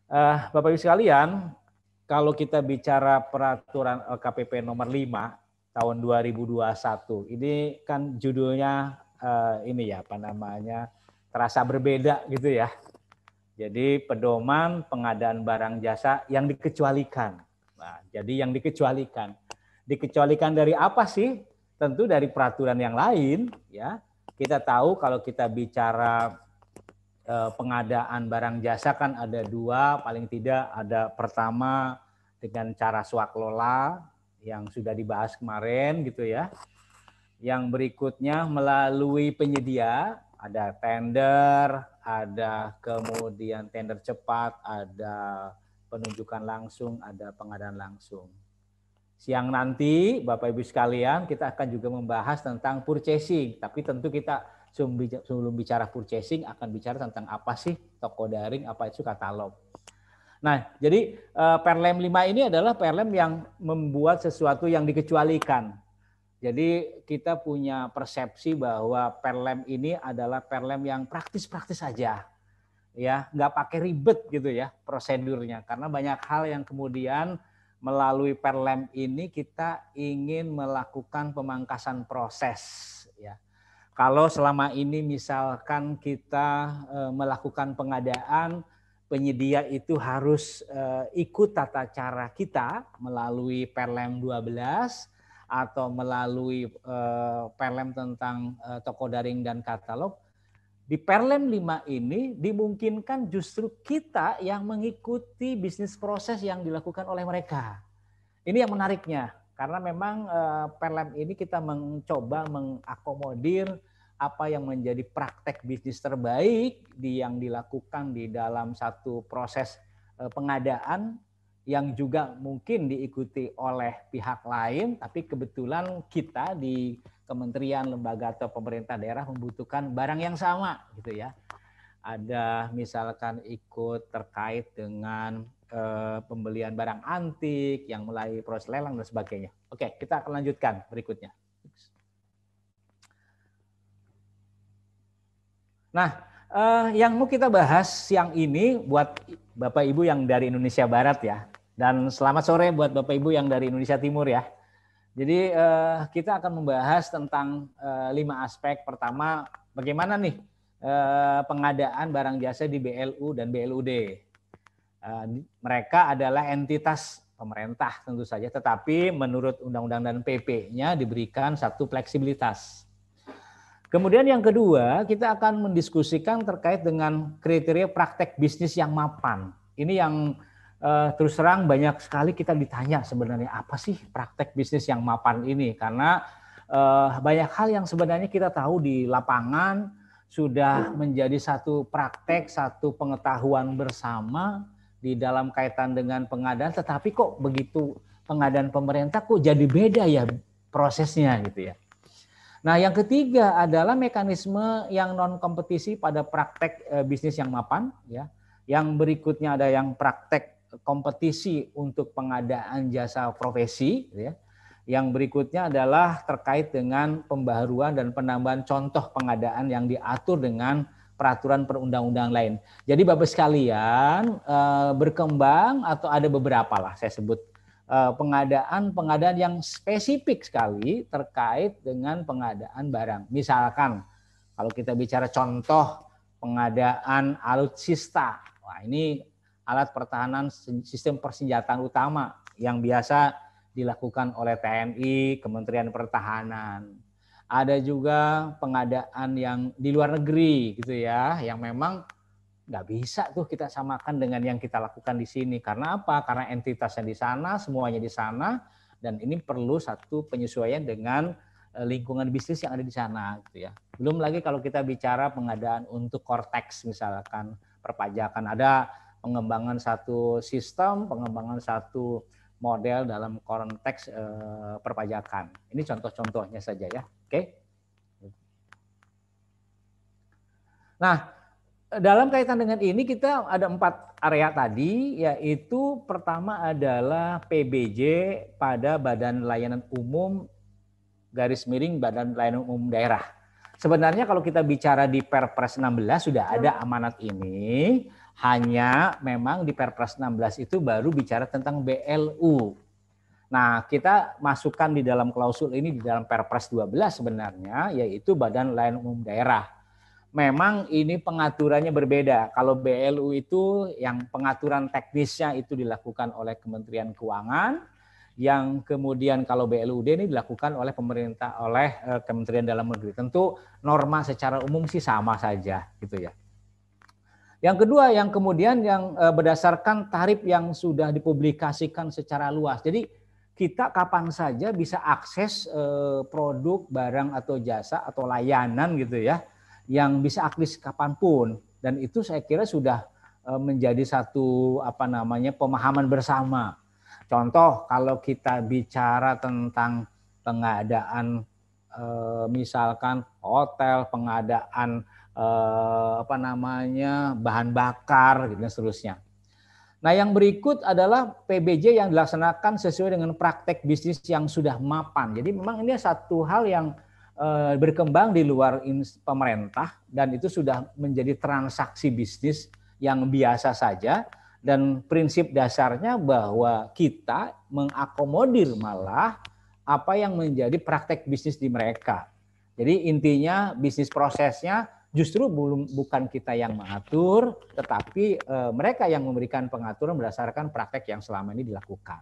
Bapak Ibu sekalian, kalau kita bicara peraturan LKPP nomor 5 tahun 2021, ini kan judulnya ini ya, apa namanya, terasa berbeda gitu ya. Jadi pedoman pengadaan barang jasa yang dikecualikan. Nah, jadi yang dikecualikan. Dikecualikan dari apa sih? Tentu dari peraturan yang lain ya. Kita tahu kalau kita bicara pengadaan barang jasa kan ada dua, paling tidak ada pertama dengan cara swaklola yang sudah dibahas kemarin gitu ya. Yang berikutnya melalui penyedia, ada tender, ada kemudian tender cepat, ada penunjukan langsung, ada pengadaan langsung. Siang nanti Bapak Ibu sekalian kita akan juga membahas tentang purchasing, tapi tentu kita sebelum bicara purchasing akan bicara tentang apa sih toko daring, apa itu katalog. Nah, jadi Perlem 5 ini adalah Perlem yang membuat sesuatu yang dikecualikan. Jadi kita punya persepsi bahwa Perlem ini adalah Perlem yang praktis-praktis saja. Ya, nggak pakai ribet gitu ya prosedurnya. Karena banyak hal yang kemudian melalui Perlem ini kita ingin melakukan pemangkasan proses ya. Kalau selama ini misalkan kita melakukan pengadaan, penyedia itu harus ikut tata cara kita melalui Perlem 12 atau melalui Perlem tentang toko daring dan katalog. Di Perlem 5 ini dimungkinkan justru kita yang mengikuti bisnis proses yang dilakukan oleh mereka. Ini yang menariknya, karena memang Perlem ini kita mencoba mengakomodir apa yang menjadi praktek bisnis terbaik yang dilakukan di dalam satu proses pengadaan yang juga mungkin diikuti oleh pihak lain, tapi kebetulan kita di kementerian, lembaga atau pemerintah daerah membutuhkan barang yang sama gitu ya. Ada misalkan ikut terkait dengan pembelian barang antik yang melalui proses lelang dan sebagainya. Oke, kita akan lanjutkan berikutnya. Nah, yang mau kita bahas siang ini buat Bapak Ibu yang dari Indonesia Barat ya, dan selamat sore buat Bapak Ibu yang dari Indonesia Timur ya. Jadi kita akan membahas tentang 5 aspek. Pertama, bagaimana nih pengadaan barang jasa di BLU dan BLUD. Mereka adalah entitas pemerintah tentu saja, tetapi menurut Undang-Undang dan PP-nya diberikan satu fleksibilitas. Kemudian yang kedua, kita akan mendiskusikan terkait dengan kriteria praktek bisnis yang mapan. Ini yang terus terang banyak sekali kita ditanya sebenarnya apa sih praktek bisnis yang mapan ini, karena banyak hal yang sebenarnya kita tahu di lapangan sudah menjadi satu praktek, satu pengetahuan bersama di dalam kaitan dengan pengadaan, tetapi kok begitu pengadaan pemerintah kok jadi beda ya prosesnya gitu ya. Nah, yang ketiga adalah mekanisme yang non kompetisi pada praktek bisnis yang mapan ya. Yang berikutnya ada yang praktek kompetisi untuk pengadaan jasa profesi ya. Yang berikutnya adalah terkait dengan pembaharuan dan penambahan contoh pengadaan yang diatur dengan peraturan perundang-undang lain. Jadi Bapak sekalian berkembang atau ada beberapa lah saya sebut pengadaan yang spesifik sekali terkait dengan pengadaan barang. Misalkan kalau kita bicara contoh pengadaan alutsista, wah ini alat pertahanan sistem persenjataan utama yang biasa dilakukan oleh TNI, Kementerian Pertahanan. Ada juga pengadaan yang di luar negeri gitu ya, yang memang nggak bisa tuh kita samakan dengan yang kita lakukan di sini. Karena apa? Karena entitasnya di sana, semuanya di sana, dan ini perlu satu penyesuaian dengan lingkungan bisnis yang ada di sana gitu ya. Belum lagi kalau kita bicara pengadaan untuk Cortex misalkan perpajakan, ada pengembangan satu sistem, pengembangan satu model dalam konteks perpajakan. Ini contoh-contohnya saja ya. Oke. Nah, dalam kaitan dengan ini kita ada 4 area tadi, yaitu pertama adalah PBJ pada Badan Layanan Umum _ Badan Layanan Umum Daerah. Sebenarnya kalau kita bicara di Perpres 16 sudah ada amanat ini, Hanya memang di Perpres 16 itu baru bicara tentang BLU. Nah, kita masukkan di dalam klausul ini di dalam Perpres 12 sebenarnya, yaitu Badan Layanan Umum Daerah. Memang ini pengaturannya berbeda. Kalau BLU itu yang pengaturan teknisnya itu dilakukan oleh Kementerian Keuangan, yang kemudian kalau BLUD ini dilakukan oleh pemerintah, oleh Kementerian Dalam Negeri. Tentu norma secara umum sih sama saja gitu ya. Yang kedua, yang kemudian yang berdasarkan tarif yang sudah dipublikasikan secara luas. Jadi kita kapan saja bisa akses produk, barang atau jasa atau layanan gitu ya, yang bisa akses kapanpun. Dan itu saya kira sudah menjadi satu pemahaman bersama. Contoh kalau kita bicara tentang pengadaan misalkan hotel, pengadaan bahan bakar gitu dan seterusnya. Nah, yang berikut adalah PBJ yang dilaksanakan sesuai dengan praktek bisnis yang sudah mapan. Jadi memang ini satu hal yang berkembang di luar pemerintah dan itu sudah menjadi transaksi bisnis yang biasa saja dan prinsip dasarnya bahwa kita mengakomodir malah apa yang menjadi praktek bisnis di mereka. Jadi intinya bisnis prosesnya justru bukan kita yang mengatur, tetapi mereka yang memberikan pengaturan berdasarkan praktek yang selama ini dilakukan.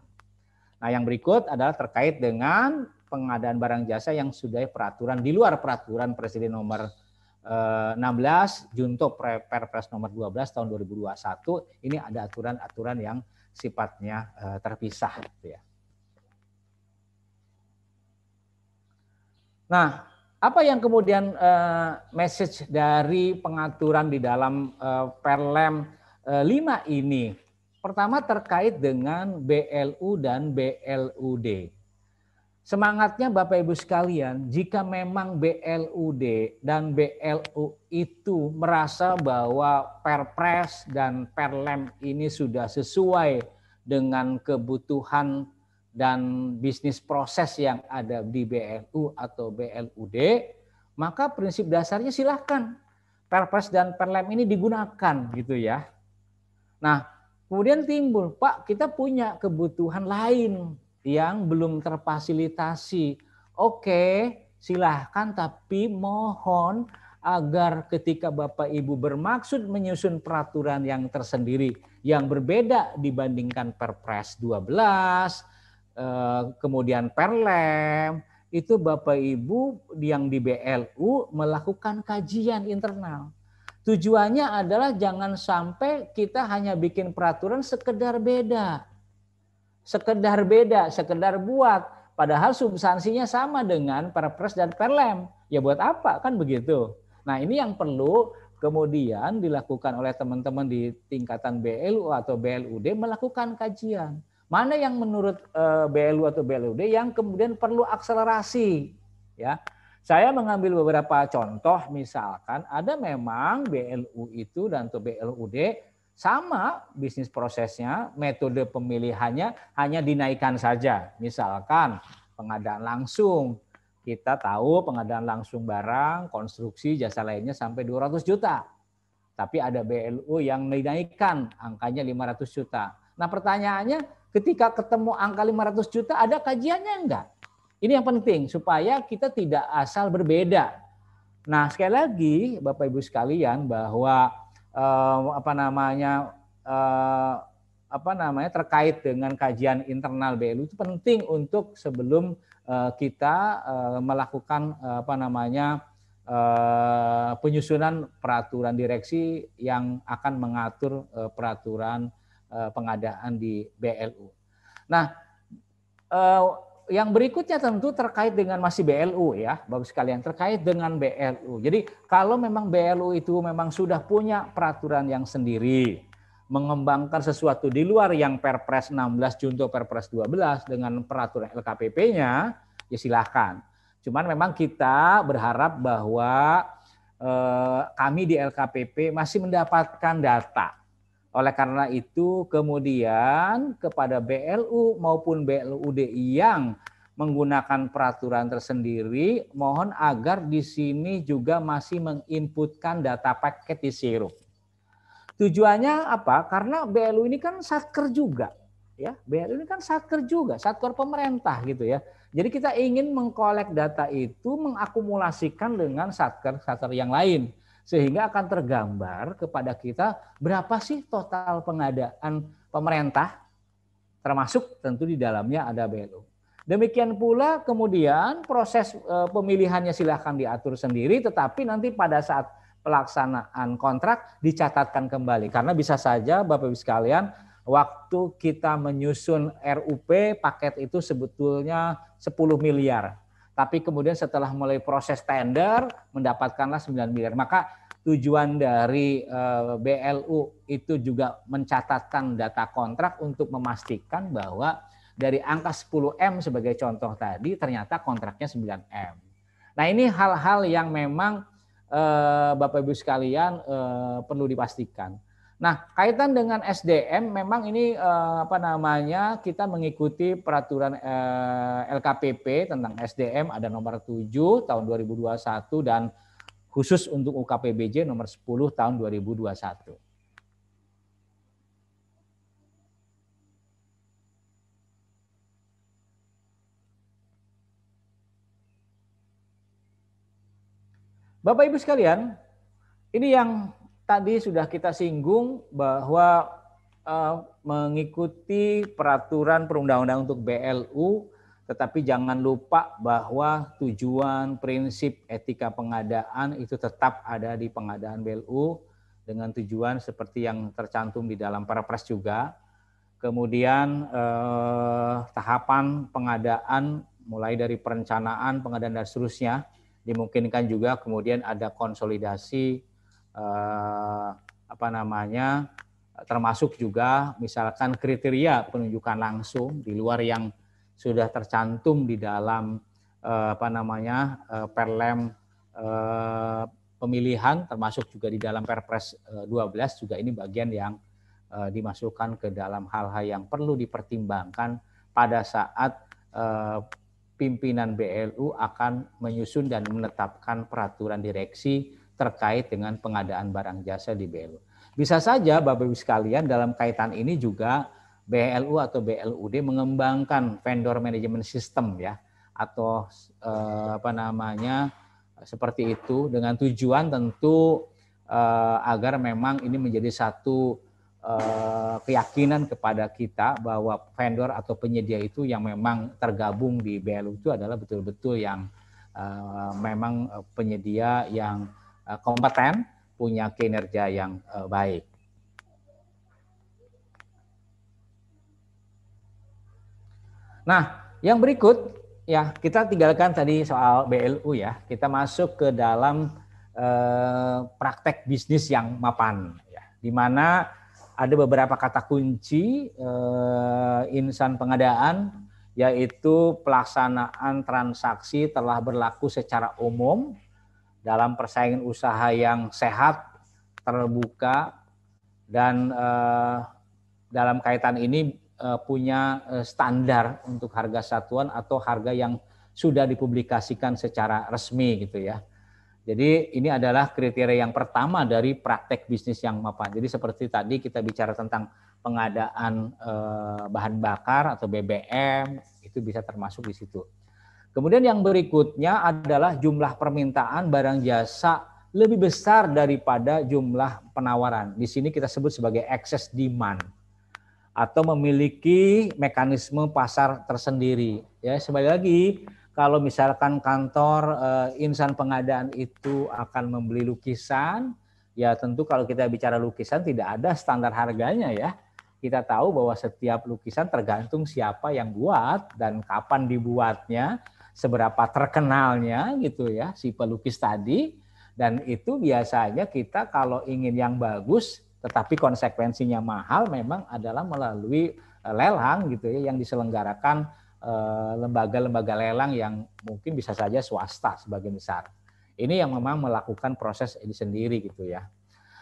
Nah, yang berikut adalah terkait dengan pengadaan barang jasa yang sudah peraturan di luar peraturan Presiden nomor 16 junto Perpres nomor 12 tahun 2021. Ini ada aturan-aturan yang sifatnya terpisah gitu ya. Nah, apa yang kemudian message dari pengaturan di dalam Perlem 5 ini? Pertama terkait dengan BLU dan BLUD. Semangatnya Bapak Ibu sekalian, jika memang BLUD dan BLU itu merasa bahwa Perpres dan Perlem ini sudah sesuai dengan kebutuhan dan bisnis proses yang ada di BLU atau BLUD, maka prinsip dasarnya silahkan Perpres dan Perlem ini digunakan gitu ya. Nah, kemudian timbul, Pak, kita punya kebutuhan lain yang belum terfasilitasi. Oke, silahkan, tapi mohon agar ketika Bapak Ibu bermaksud menyusun peraturan yang tersendiri yang berbeda dibandingkan Perpres 12, kemudian Perlem, itu Bapak Ibu yang di BLU melakukan kajian internal. Tujuannya adalah jangan sampai kita hanya bikin peraturan sekedar beda. Sekedar buat. Padahal substansinya sama dengan Perpres dan Perlem. Ya buat apa kan begitu. Nah, ini yang perlu kemudian dilakukan oleh teman-teman di tingkatan BLU atau BLUD melakukan kajian. Mana yang menurut BLU atau BLUD yang kemudian perlu akselerasi, ya. Saya mengambil beberapa contoh, misalkan ada memang BLU itu dan atau BLUD sama bisnis prosesnya, metode pemilihannya hanya dinaikkan saja. Misalkan pengadaan langsung, kita tahu pengadaan langsung barang, konstruksi, jasa lainnya sampai 200 juta. Tapi ada BLU yang dinaikkan angkanya 500 juta. Nah, pertanyaannya, ketika ketemu angka 500 juta, ada kajiannya enggak? Ini yang penting, supaya kita tidak asal berbeda. Nah, sekali lagi, Bapak Ibu sekalian, bahwa terkait dengan kajian internal BLU itu penting untuk sebelum kita melakukan penyusunan peraturan direksi yang akan mengatur peraturan pengadaan di BLU. Nah, yang berikutnya tentu terkait dengan masih BLU ya, Bapak sekalian, terkait dengan BLU. Jadi kalau memang BLU itu memang sudah punya peraturan yang sendiri, mengembangkan sesuatu di luar yang Perpres 16 junto Perpres 12 dengan peraturan LKPP-nya, ya silahkan. Cuman memang kita berharap bahwa kami di LKPP masih mendapatkan data. Oleh karena itu kemudian kepada BLU maupun BLUD yang menggunakan peraturan tersendiri, mohon agar di sini juga masih menginputkan data paket di sirup. Tujuannya apa? Karena BLU ini kan satker juga, ya. BLU ini kan satker juga, satker pemerintah gitu ya. Jadi kita ingin mengkolek data itu, mengakumulasikan dengan satker-satker yang lain, sehingga akan tergambar kepada kita berapa sih total pengadaan pemerintah, termasuk tentu di dalamnya ada BLU. Demikian pula kemudian proses pemilihannya silahkan diatur sendiri, tetapi nanti pada saat pelaksanaan kontrak dicatatkan kembali. Karena bisa saja Bapak Ibu sekalian, waktu kita menyusun RUP, paket itu sebetulnya 10 miliar. Tapi kemudian setelah mulai proses tender, mendapatkanlah 9 miliar. Maka tujuan dari BLU itu juga mencatatkan data kontrak untuk memastikan bahwa dari angka 10M sebagai contoh tadi, ternyata kontraknya 9M. Nah ini hal-hal yang memang Bapak Ibu sekalian perlu dipastikan. Nah kaitan dengan SDM memang ini kita mengikuti peraturan LKPP tentang SDM ada nomor 7 tahun 2021 dan khusus untuk UKPBJ nomor 10 tahun 2021. Bapak Ibu sekalian, ini yang tadi sudah kita singgung bahwa mengikuti peraturan perundang-undangan untuk BLU, tetapi jangan lupa bahwa tujuan, prinsip, etika pengadaan itu tetap ada di pengadaan BLU dengan tujuan seperti yang tercantum di dalam Perpres juga. Kemudian tahapan pengadaan mulai dari perencanaan, pengadaan dan seterusnya. Dimungkinkan juga kemudian ada konsolidasi termasuk juga misalkan kriteria penunjukan langsung di luar yang sudah tercantum di dalam Perlem pemilihan, termasuk juga di dalam Perpres 12 juga ini bagian yang dimasukkan ke dalam hal-hal yang perlu dipertimbangkan pada saat pimpinan BLU akan menyusun dan menetapkan peraturan direksi terkait dengan pengadaan barang jasa di BLU. Bisa saja Bapak Ibu sekalian dalam kaitan ini juga BLU atau BLUD mengembangkan vendor management system ya atau seperti itu dengan tujuan tentu agar memang ini menjadi satu keyakinan kepada kita bahwa vendor atau penyedia itu yang memang tergabung di BLU itu adalah betul-betul yang memang penyedia yang kompeten, punya kinerja yang baik. Nah, yang berikut ya kita tinggalkan tadi soal BLU ya, kita masuk ke dalam praktek bisnis yang mapan ya, di mana ada beberapa kata kunci insan pengadaan, yaitu pelaksanaan transaksi telah berlaku secara umum dalam persaingan usaha yang sehat, terbuka, dan dalam kaitan ini punya standar untuk harga satuan atau harga yang sudah dipublikasikan secara resmi gitu ya. Jadi ini adalah kriteria yang pertama dari praktek bisnis yang mapan. Jadi seperti tadi kita bicara tentang pengadaan bahan bakar atau BBM, itu bisa termasuk di situ. Kemudian yang berikutnya adalah jumlah permintaan barang jasa lebih besar daripada jumlah penawaran. Di sini kita sebut sebagai excess demand atau memiliki mekanisme pasar tersendiri. Ya, sekali lagi kalau misalkan kantor insan pengadaan itu akan membeli lukisan, ya tentu kalau kita bicara lukisan tidak ada standar harganya ya. Kita tahu bahwa setiap lukisan tergantung siapa yang buat dan kapan dibuatnya, seberapa terkenalnya gitu ya si pelukis tadi. Dan itu biasanya kita kalau ingin yang bagus tetapi konsekuensinya mahal memang adalah melalui lelang gitu ya yang diselenggarakan lembaga-lembaga lelang yang mungkin bisa saja swasta sebagian besar. Ini yang memang melakukan proses ini sendiri gitu ya.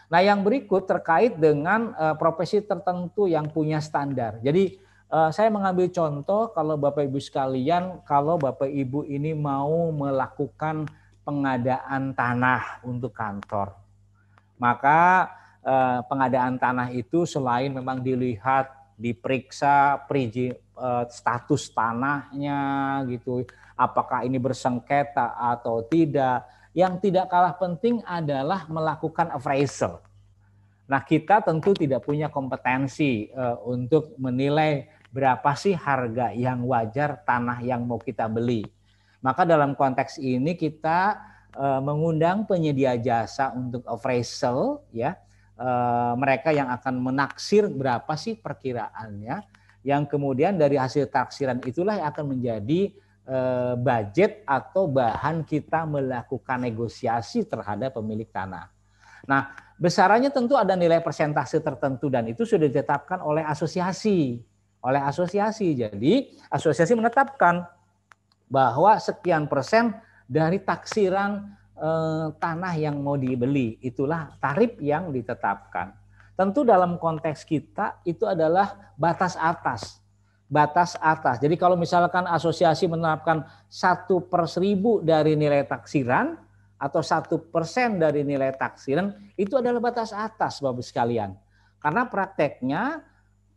Nah yang berikut terkait dengan profesi tertentu yang punya standar. Jadi saya mengambil contoh kalau Bapak Ibu sekalian, kalau Bapak Ibu ini mau melakukan pengadaan tanah untuk kantor, maka pengadaan tanah itu selain memang dilihat, diperiksa status tanahnya gitu, apakah ini bersengketa atau tidak. Yang tidak kalah penting adalah melakukan appraisal. Nah, kita tentu tidak punya kompetensi untuk menilai berapa sih harga yang wajar tanah yang mau kita beli. Maka dalam konteks ini kita mengundang penyedia jasa untuk appraisal, ya, mereka yang akan menaksir berapa sih perkiraannya, yang kemudian dari hasil taksiran itulah yang akan menjadi budget atau bahan kita melakukan negosiasi terhadap pemilik tanah. Nah, besarannya tentu ada nilai persentase tertentu dan itu sudah ditetapkan oleh asosiasi. Jadi, asosiasi menetapkan bahwa sekian persen dari taksiran tanah yang mau dibeli, itulah tarif yang ditetapkan. Tentu dalam konteks kita itu adalah batas atas. Jadi kalau misalkan asosiasi menerapkan 1/1000 dari nilai taksiran atau 1% dari nilai taksiran, itu adalah batas atas, Bapak sekalian. Karena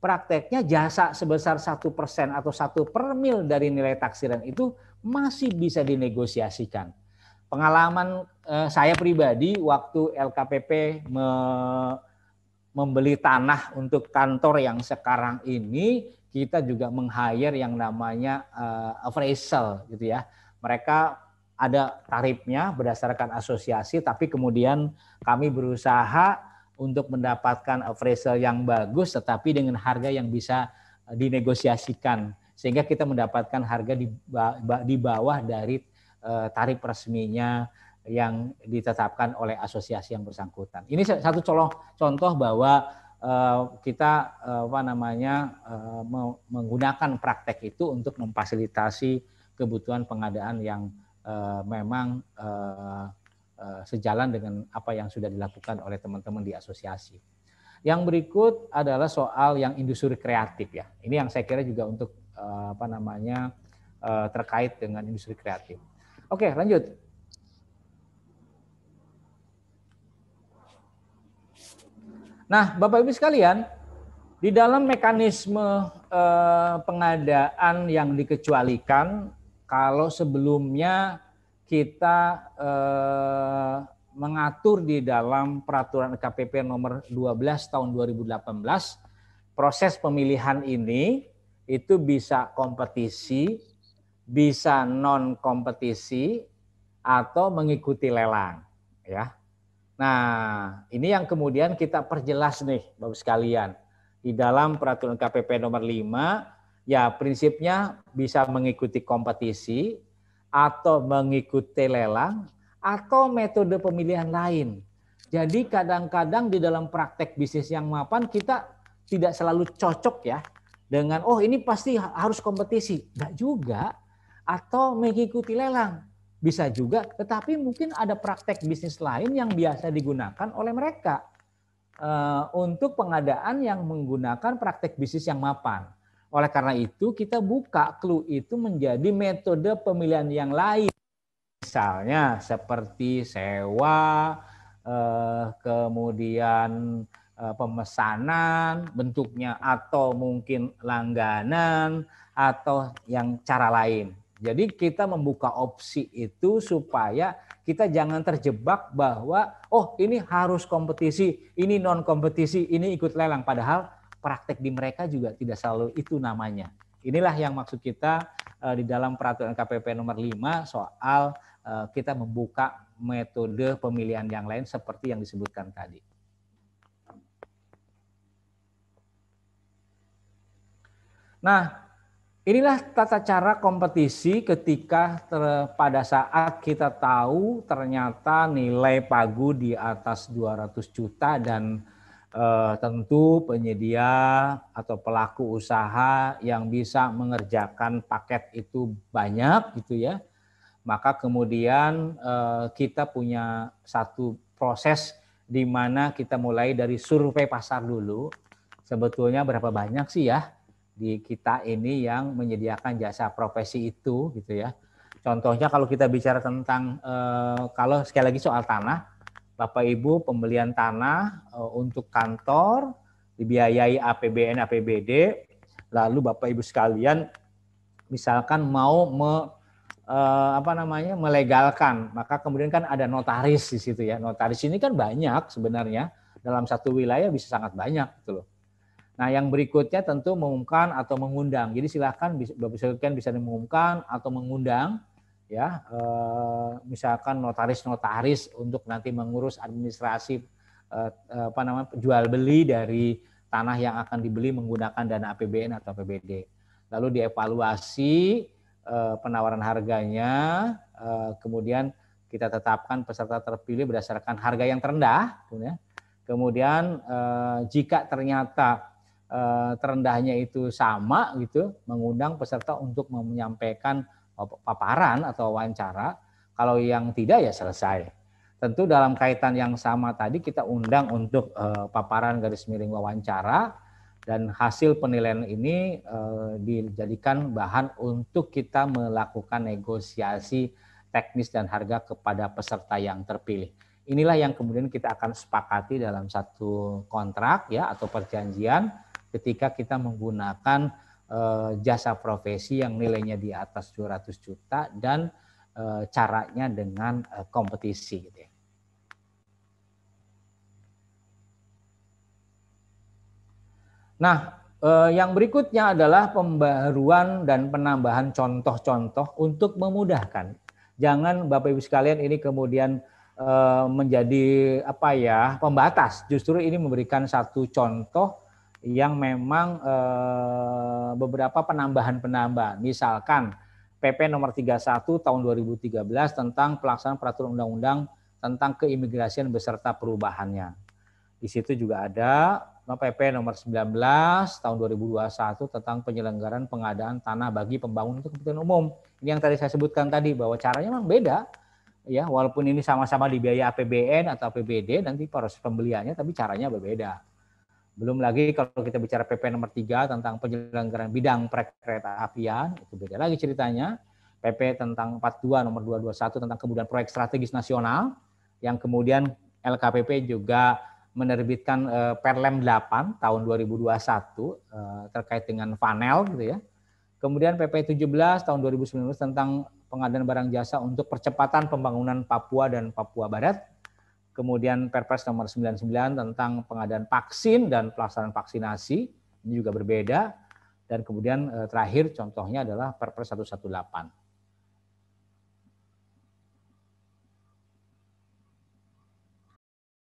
prakteknya jasa sebesar 1% atau 1/mil dari nilai taksiran itu masih bisa dinegosiasikan. Pengalaman saya pribadi waktu LKPP membeli tanah untuk kantor yang sekarang ini, kita juga meng-hire yang namanya appraisal gitu ya. Mereka ada tarifnya berdasarkan asosiasi, tapi kemudian kami berusaha untuk mendapatkan appraisal yang bagus tetapi dengan harga yang bisa dinegosiasikan sehingga kita mendapatkan harga di bawah dari tarif resminya yang ditetapkan oleh asosiasi yang bersangkutan. Ini satu contoh bahwa kita menggunakan praktek itu untuk memfasilitasi kebutuhan pengadaan yang memang sejalan dengan apa yang sudah dilakukan oleh teman-teman di asosiasi. Yang berikut adalah soal yang industri kreatif ya. Ini yang saya kira juga untuk terkait dengan industri kreatif. Oke, lanjut. Nah, Bapak Ibu sekalian, di dalam mekanisme pengadaan yang dikecualikan, kalau sebelumnya kita mengatur di dalam peraturan KPP nomor 12 tahun 2018, proses pemilihan ini itu bisa kompetisi, bisa non kompetisi, atau mengikuti lelang, ya. Nah, ini yang kemudian kita perjelas nih, Bapak sekalian. Di dalam peraturan KPP nomor 5, ya prinsipnya bisa mengikuti kompetisi, atau mengikuti lelang, atau metode pemilihan lain. Jadi kadang-kadang di dalam praktek bisnis yang mapan kita tidak selalu cocok ya dengan ini pasti harus kompetisi. Enggak juga. Atau mengikuti lelang. Bisa juga, tetapi mungkin ada praktek bisnis lain yang biasa digunakan oleh mereka untuk pengadaan yang menggunakan praktek bisnis yang mapan. Oleh karena itu kita buka clue itu menjadi metode pemilihan yang lain. Misalnya seperti sewa, kemudian pemesanan bentuknya atau mungkin langganan atau yang cara lain. Jadi kita membuka opsi itu supaya kita jangan terjebak bahwa ini harus kompetisi, ini non kompetisi, ini ikut lelang. Padahal praktek di mereka juga tidak selalu itu namanya. Inilah yang maksud kita di dalam peraturan KPP nomor 5 soal kita membuka metode pemilihan yang lain seperti yang disebutkan tadi. Nah, inilah tata cara kompetisi ketika pada saat kita tahu ternyata nilai pagu di atas 200 juta dan tentu penyedia atau pelaku usaha yang bisa mengerjakan paket itu banyak gitu ya. Maka kemudian kita punya satu proses di mana kita mulai dari survei pasar dulu. Sebetulnya berapa banyak sih ya di kita ini yang menyediakan jasa profesi itu gitu ya. Contohnya kalau kita bicara tentang kalau sekali lagi soal tanah, Bapak Ibu pembelian tanah untuk kantor dibiayai APBN, APBD, lalu Bapak Ibu sekalian misalkan mau melegalkan, maka kemudian kan ada notaris di situ ya. Notaris ini kan banyak sebenarnya, dalam satu wilayah bisa sangat banyak gitu loh. Nah, yang berikutnya tentu mengumumkan atau mengundang. Jadi silakan bisa mengumumkan atau mengundang ya, misalkan notaris-notaris untuk nanti mengurus administrasi jual beli dari tanah yang akan dibeli menggunakan dana APBN atau APBD. Lalu dievaluasi penawaran harganya, kemudian kita tetapkan peserta terpilih berdasarkan harga yang terendah. Kemudian jika ternyata terendahnya itu sama gitu, mengundang peserta untuk menyampaikan paparan atau wawancara. Kalau yang tidak ya selesai. Tentu dalam kaitan yang sama tadi kita undang untuk paparan garis miring wawancara, dan hasil penilaian ini dijadikan bahan untuk kita melakukan negosiasi teknis dan harga kepada peserta yang terpilih. Inilah yang kemudian kita akan sepakati dalam satu kontrak ya atau perjanjian ketika kita menggunakan jasa profesi yang nilainya di atas 200 juta dan caranya dengan kompetisi gitu ya. Nah, yang berikutnya adalah pembaruan dan penambahan contoh-contoh untuk memudahkan. Jangan Bapak Ibu sekalian ini kemudian menjadi pembatas. Justru ini memberikan satu contoh yang memang beberapa penambahan-penambahan. Misalkan PP nomor 31 tahun 2013 tentang pelaksanaan peraturan undang-undang tentang keimigrasian beserta perubahannya. Di situ juga ada PP nomor 19 tahun 2021 tentang penyelenggaraan pengadaan tanah bagi pembangunan untuk kepentingan umum. Ini yang tadi saya sebutkan tadi bahwa caranya memang beda. Ya, walaupun ini sama-sama dibiayai APBN atau APBD, nanti proses pembeliannya tapi caranya berbeda. Belum lagi kalau kita bicara PP nomor 3 tentang penyelenggaraan bidang perkereta apian, itu beda lagi ceritanya. PP tentang 42 nomor 221 tentang kemudian proyek strategis nasional, yang kemudian LKPP juga menerbitkan Perlem 8 tahun 2021 terkait dengan Vanel gitu ya. Kemudian PP 17 tahun 2019 tentang pengadaan barang jasa untuk percepatan pembangunan Papua dan Papua Barat. Kemudian Perpres nomor 99 tentang pengadaan vaksin dan pelaksanaan vaksinasi, ini juga berbeda. Dan kemudian terakhir contohnya adalah Perpres 118.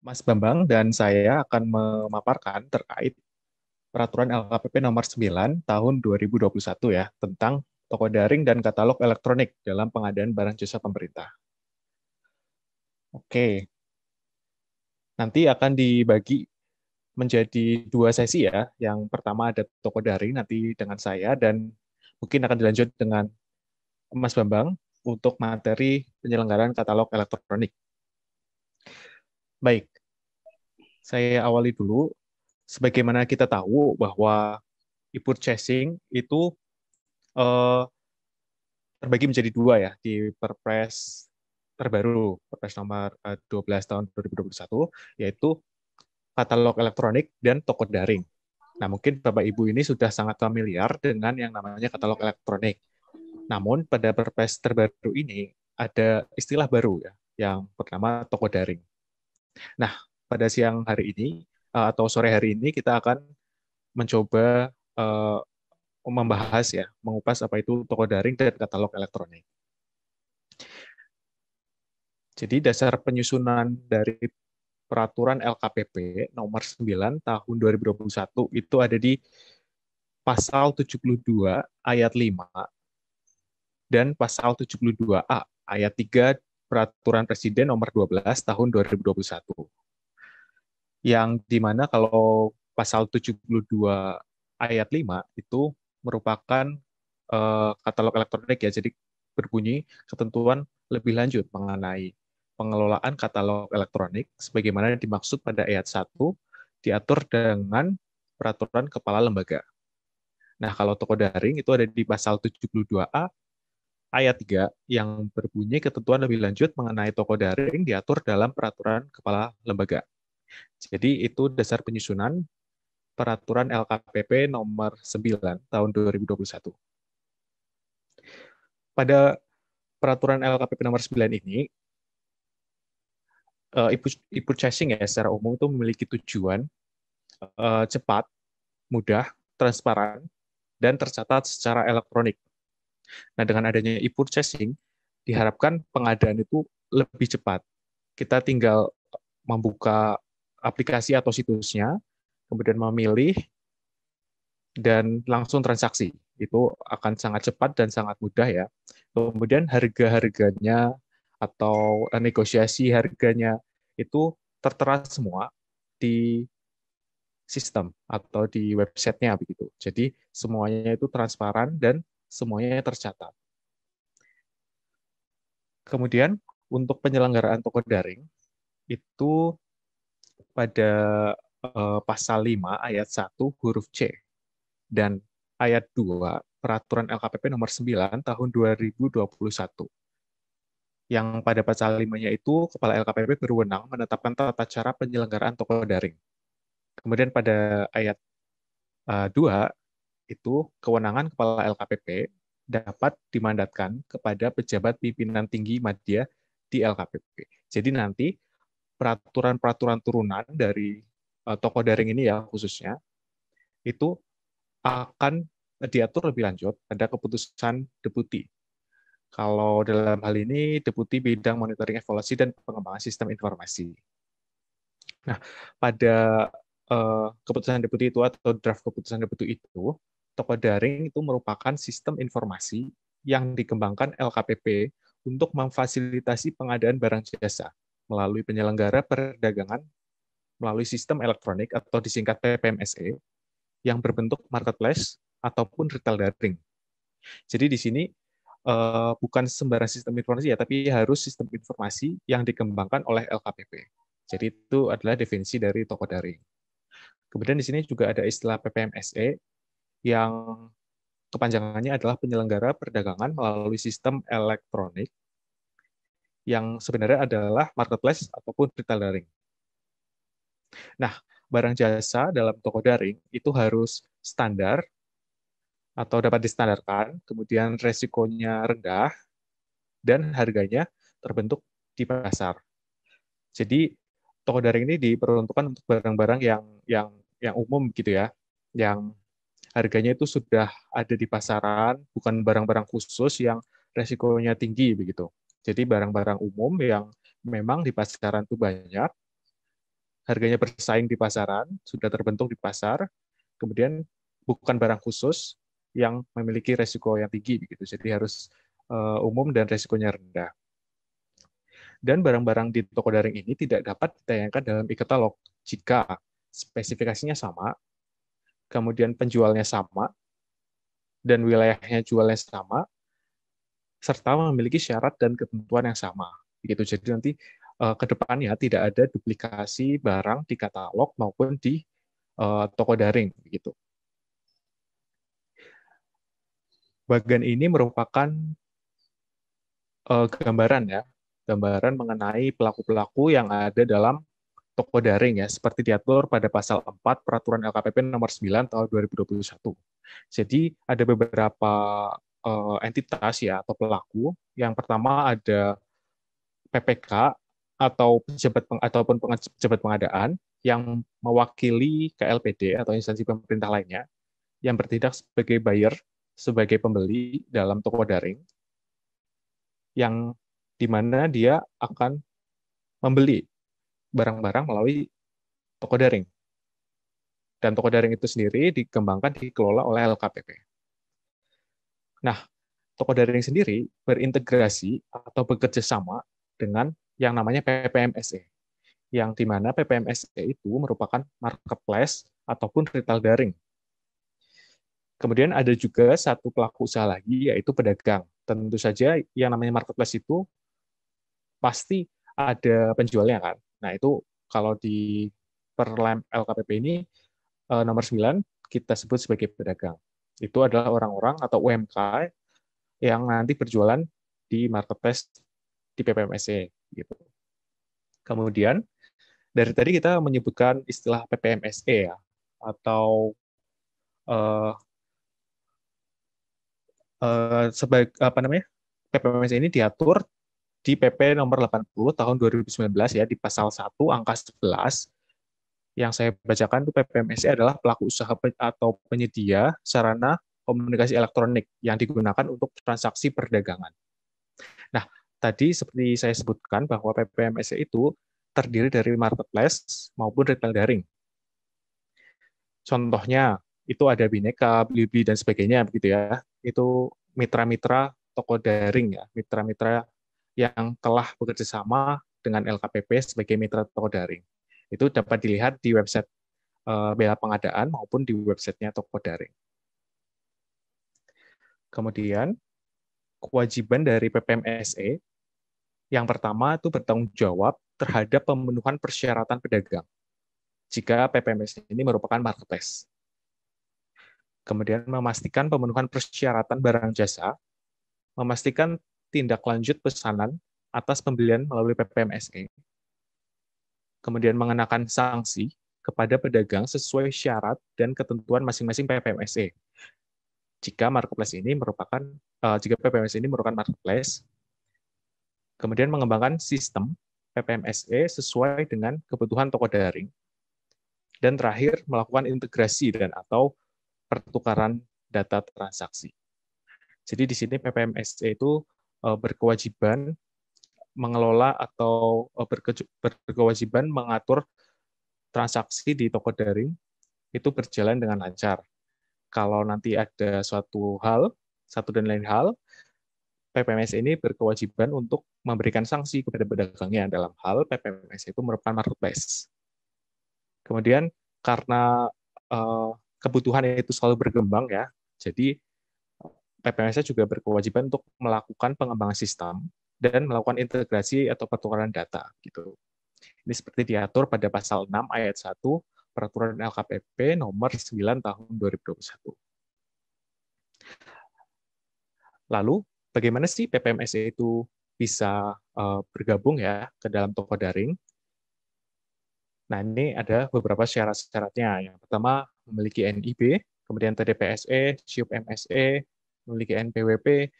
Mas Bambang dan saya akan memaparkan terkait Peraturan LKPP nomor 9 tahun 2021 ya, tentang toko daring dan katalog elektronik dalam pengadaan barang jasa pemerintah. Oke. Nanti akan dibagi menjadi 2 sesi ya. Yang pertama ada toko daring nanti dengan saya, dan mungkin akan dilanjut dengan Mas Bambang untuk materi penyelenggaraan katalog elektronik. Baik, saya awali dulu. Sebagaimana kita tahu bahwa e-purchasing itu terbagi menjadi 2 ya di Perpres terbaru, Perpres nomor 12 tahun 2021, yaitu katalog elektronik dan toko daring. Nah, mungkin Bapak Ibu ini sudah sangat familiar dengan yang namanya katalog elektronik. Namun pada Perpres terbaru ini ada istilah baru ya, yang pertama toko daring. Nah, pada siang hari ini atau sore hari ini kita akan mencoba membahas ya, mengupas apa itu toko daring dan katalog elektronik. Jadi dasar penyusunan dari peraturan LKPP nomor 9 tahun 2021 itu ada di pasal 72 ayat 5 dan pasal 72A ayat 3 peraturan Presiden nomor 12 tahun 2021. Yang dimana kalau pasal 72 ayat 5 itu merupakan katalog elektronik ya, jadi berbunyi ketentuan lebih lanjut mengenai pengelolaan katalog elektronik sebagaimana dimaksud pada ayat 1 diatur dengan peraturan kepala lembaga. Nah, kalau toko daring itu ada di pasal 72A ayat 3 yang berbunyi ketentuan lebih lanjut mengenai toko daring diatur dalam peraturan kepala lembaga. Jadi itu dasar penyusunan peraturan LKPP nomor 9 tahun 2021. Pada peraturan LKPP nomor 9 ini, e-purchasing ya secara umum itu memiliki tujuan cepat, mudah, transparan, dan tercatat secara elektronik. Nah, dengan adanya e-purchasing, diharapkan pengadaan itu lebih cepat. Kita tinggal membuka aplikasi atau situsnya, kemudian memilih, dan langsung transaksi. Itu akan sangat cepat dan sangat mudah ya. Kemudian harga-harganya atau negosiasi harganya itu tertera semua di sistem atau di websitenya begitu. Jadi semuanya itu transparan dan semuanya tercatat. Kemudian untuk penyelenggaraan toko daring itu pada pasal 5 ayat 1 huruf C dan ayat 2 peraturan LKPP nomor 9 tahun 2021. Yang pada pasal 5-nya itu kepala LKPP berwenang menetapkan tata cara penyelenggaraan toko daring. Kemudian pada ayat 2 itu kewenangan kepala LKPP dapat dimandatkan kepada pejabat pimpinan tinggi media di LKPP. Jadi nanti peraturan-peraturan turunan dari toko daring ini ya khususnya itu akan diatur lebih lanjut pada keputusan deputi. Kalau dalam hal ini deputi bidang monitoring evaluasi dan pengembangan sistem informasi. Nah, pada keputusan deputi itu atau draft keputusan deputi itu, toko daring itu merupakan sistem informasi yang dikembangkan LKPP untuk memfasilitasi pengadaan barang jasa melalui penyelenggara perdagangan melalui sistem elektronik atau disingkat PPMSE yang berbentuk marketplace ataupun retail daring. Jadi di sini bukan sembarang sistem informasi ya, tapi harus sistem informasi yang dikembangkan oleh LKPP. Jadi itu adalah definisi dari toko daring. Kemudian di sini juga ada istilah PPMSE yang kepanjangannya adalah penyelenggara perdagangan melalui sistem elektronik yang sebenarnya adalah marketplace ataupun retail daring. Nah, barang jasa dalam toko daring itu harus standar atau dapat distandarkan, kemudian resikonya rendah, dan harganya terbentuk di pasar. Jadi toko daring ini diperuntukkan untuk barang-barang yang umum gitu ya, yang harganya itu sudah ada di pasaran, bukan barang-barang khusus yang resikonya tinggi begitu. Jadi barang-barang umum yang memang di pasaran itu banyak, harganya bersaing di pasaran, sudah terbentuk di pasar, kemudian bukan barang khusus yang memiliki resiko yang tinggi begitu. Jadi harus umum dan resikonya rendah. Dan barang-barang di toko daring ini tidak dapat ditayangkan dalam e-katalog jika spesifikasinya sama, kemudian penjualnya sama, dan wilayahnya jualnya sama, serta memiliki syarat dan ketentuan yang sama. Begitu. Jadi nanti ke depannya tidak ada duplikasi barang di katalog maupun di toko daring. Begitu. Bagian ini merupakan gambaran ya, gambaran mengenai pelaku-pelaku yang ada dalam toko daring ya, seperti diatur pada pasal 4 Peraturan LKPP nomor 9 tahun 2021. Jadi ada beberapa entitas ya atau pelaku. Yang pertama ada PPK atau pejabat pengadaan yang mewakili KLPD atau instansi pemerintah lainnya yang bertindak sebagai buyer, sebagai pembeli dalam toko daring, yang di mana dia akan membeli barang-barang melalui toko daring. Dan toko daring itu sendiri dikembangkan, dikelola oleh LKPP. Nah, toko daring sendiri berintegrasi atau bekerja sama dengan yang namanya PPMSE, yang di mana PPMSE itu merupakan marketplace ataupun retail daring. Kemudian ada juga satu pelaku usaha lagi, yaitu pedagang. Tentu saja yang namanya marketplace itu pasti ada penjualnya kan. Nah itu kalau di Perlem LKPP ini nomor 9 kita sebut sebagai pedagang. Itu adalah orang-orang atau UMK yang nanti berjualan di marketplace di PPMSE gitu. Kemudian dari tadi kita menyebutkan istilah PPMSE ya, atau sebagai apa namanya, PPMSE ini diatur di PP nomor 80 tahun 2019 ya, di pasal 1 angka 11. Yang saya bacakan itu PPMSE adalah pelaku usaha atau penyedia sarana komunikasi elektronik yang digunakan untuk transaksi perdagangan. Nah, tadi seperti saya sebutkan bahwa PPMSE itu terdiri dari marketplace maupun retail daring. Contohnya itu ada Bineka, Blibli dan sebagainya begitu ya. Itu mitra-mitra toko daring ya, mitra-mitra yang telah bekerja sama dengan LKPP sebagai mitra toko daring. Itu dapat dilihat di website Bela Pengadaan maupun di websitenya toko daring. Kemudian kewajiban dari PPMSE yang pertama itu bertanggung jawab terhadap pemenuhan persyaratan pedagang jika PPMSE ini merupakan marketplace. Kemudian memastikan pemenuhan persyaratan barang jasa, memastikan tindak lanjut pesanan atas pembelian melalui PPMSE, kemudian mengenakan sanksi kepada pedagang sesuai syarat dan ketentuan masing-masing PPMSE. Jika PPMSE ini merupakan marketplace, kemudian mengembangkan sistem PPMSE sesuai dengan kebutuhan toko daring, dan terakhir melakukan integrasi dan atau pertukaran data transaksi. Jadi di sini PPMSE itu berkewajiban mengelola atau berkewajiban mengatur transaksi di toko daring itu berjalan dengan lancar. Kalau nanti ada satu dan lain hal, PPMSE ini berkewajiban untuk memberikan sanksi kepada pedagangnya dalam hal PPMSE itu merupakan marketplace. Kemudian karena kebutuhan itu selalu berkembang ya, jadi PPMSE juga berkewajiban untuk melakukan pengembangan sistem dan melakukan integrasi atau pertukaran data gitu. Ini seperti diatur pada pasal 6 ayat 1 Peraturan LKPP nomor 9 tahun 2021. Lalu bagaimana sih PPMSE itu bisa bergabung ya ke dalam toko daring? Nah, ini ada beberapa syarat-syaratnya. Yang pertama, memiliki NIB, kemudian TDPSE, SIUP MSE, memiliki NPWP,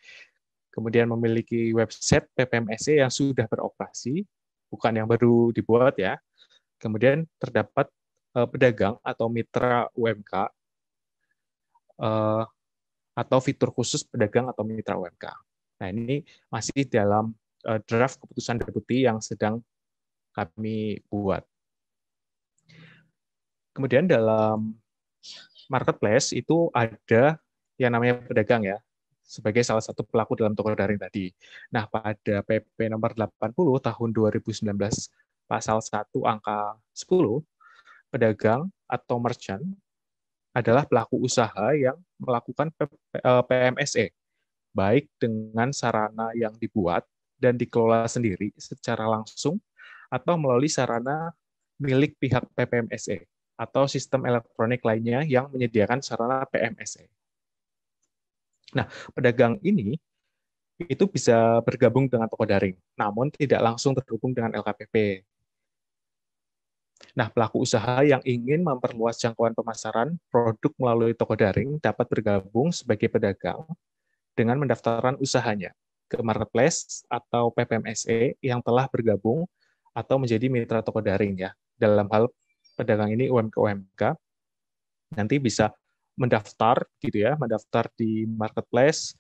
kemudian memiliki website PPMSE yang sudah beroperasi, bukan yang baru dibuat ya. Kemudian terdapat pedagang atau mitra UMK, atau fitur khusus pedagang atau mitra UMK. Nah, ini masih dalam draft keputusan deputi yang sedang kami buat. Kemudian dalam marketplace itu ada yang namanya pedagang ya, sebagai salah satu pelaku dalam toko daring tadi. Nah, pada PP nomor 80 tahun 2019 pasal 1 angka 10, pedagang atau merchant adalah pelaku usaha yang melakukan PMSE, baik dengan sarana yang dibuat dan dikelola sendiri secara langsung atau melalui sarana milik pihak PPMSE atau sistem elektronik lainnya yang menyediakan sarana PMSE. Nah, pedagang ini itu bisa bergabung dengan toko daring, namun tidak langsung terhubung dengan LKPP. Nah, pelaku usaha yang ingin memperluas jangkauan pemasaran produk melalui toko daring dapat bergabung sebagai pedagang dengan mendaftarkan usahanya ke marketplace atau PPMSE yang telah bergabung atau menjadi mitra toko daring ya. Dalam hal pedagang ini UMK nanti bisa mendaftar gitu ya, mendaftar di marketplace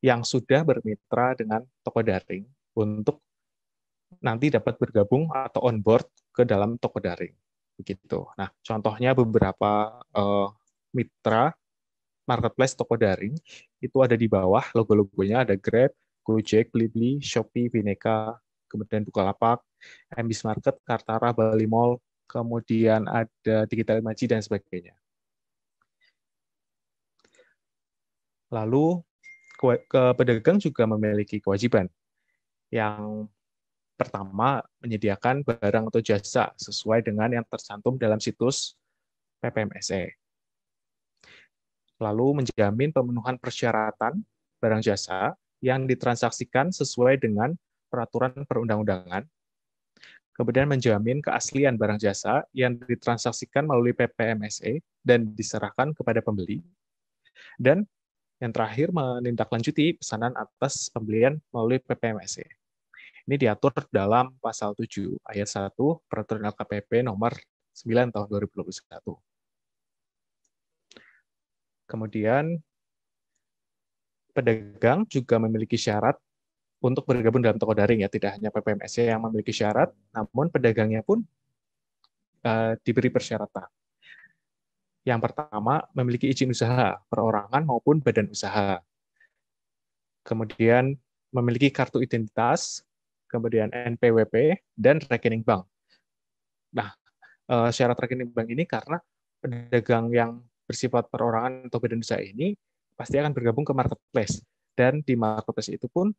yang sudah bermitra dengan toko daring untuk nanti dapat bergabung atau on board ke dalam toko daring. Begitu. Nah, contohnya beberapa mitra marketplace toko daring itu ada di bawah, logo-logonya ada Grab, Gojek, Blibli, Shopee, Bineka, kemudian Bukalapak, MBIS Market, Kartara, Bali Mall, kemudian ada Digital Imaji dan sebagainya. Lalu pedagang juga memiliki kewajiban. Yang pertama, menyediakan barang atau jasa sesuai dengan yang tercantum dalam situs PPMSE. Lalu menjamin pemenuhan persyaratan barang jasa yang ditransaksikan sesuai dengan peraturan perundang-undangan, kemudian menjamin keaslian barang jasa yang ditransaksikan melalui PPMSE dan diserahkan kepada pembeli, dan yang terakhir menindaklanjuti pesanan atas pembelian melalui PPMSE. Ini diatur dalam pasal 7 ayat 1 Peraturan LKPP nomor 9 tahun 2021. Kemudian pedagang juga memiliki syarat untuk bergabung dalam toko daring, ya, tidak hanya PPMSE yang memiliki syarat, namun pedagangnya pun diberi persyaratan. Yang pertama, memiliki izin usaha, perorangan maupun badan usaha. Kemudian memiliki kartu identitas, kemudian NPWP, dan rekening bank. Nah, syarat rekening bank ini karena pedagang yang bersifat perorangan atau badan usaha ini pasti akan bergabung ke marketplace, dan di marketplace itu pun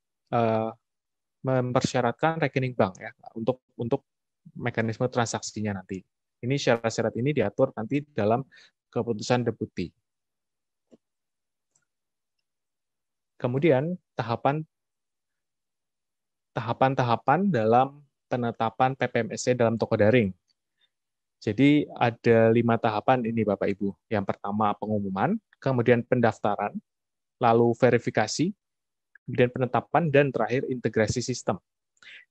mempersyaratkan rekening bank, ya, untuk mekanisme transaksinya nanti. Ini syarat-syarat ini diatur nanti dalam keputusan Deputi. Kemudian tahapan-tahapan dalam penetapan PPMSE dalam toko daring. Jadi ada 5 tahapan ini Bapak Ibu. Yang pertama pengumuman, kemudian pendaftaran, lalu verifikasi, kemudian penetapan, dan terakhir integrasi sistem.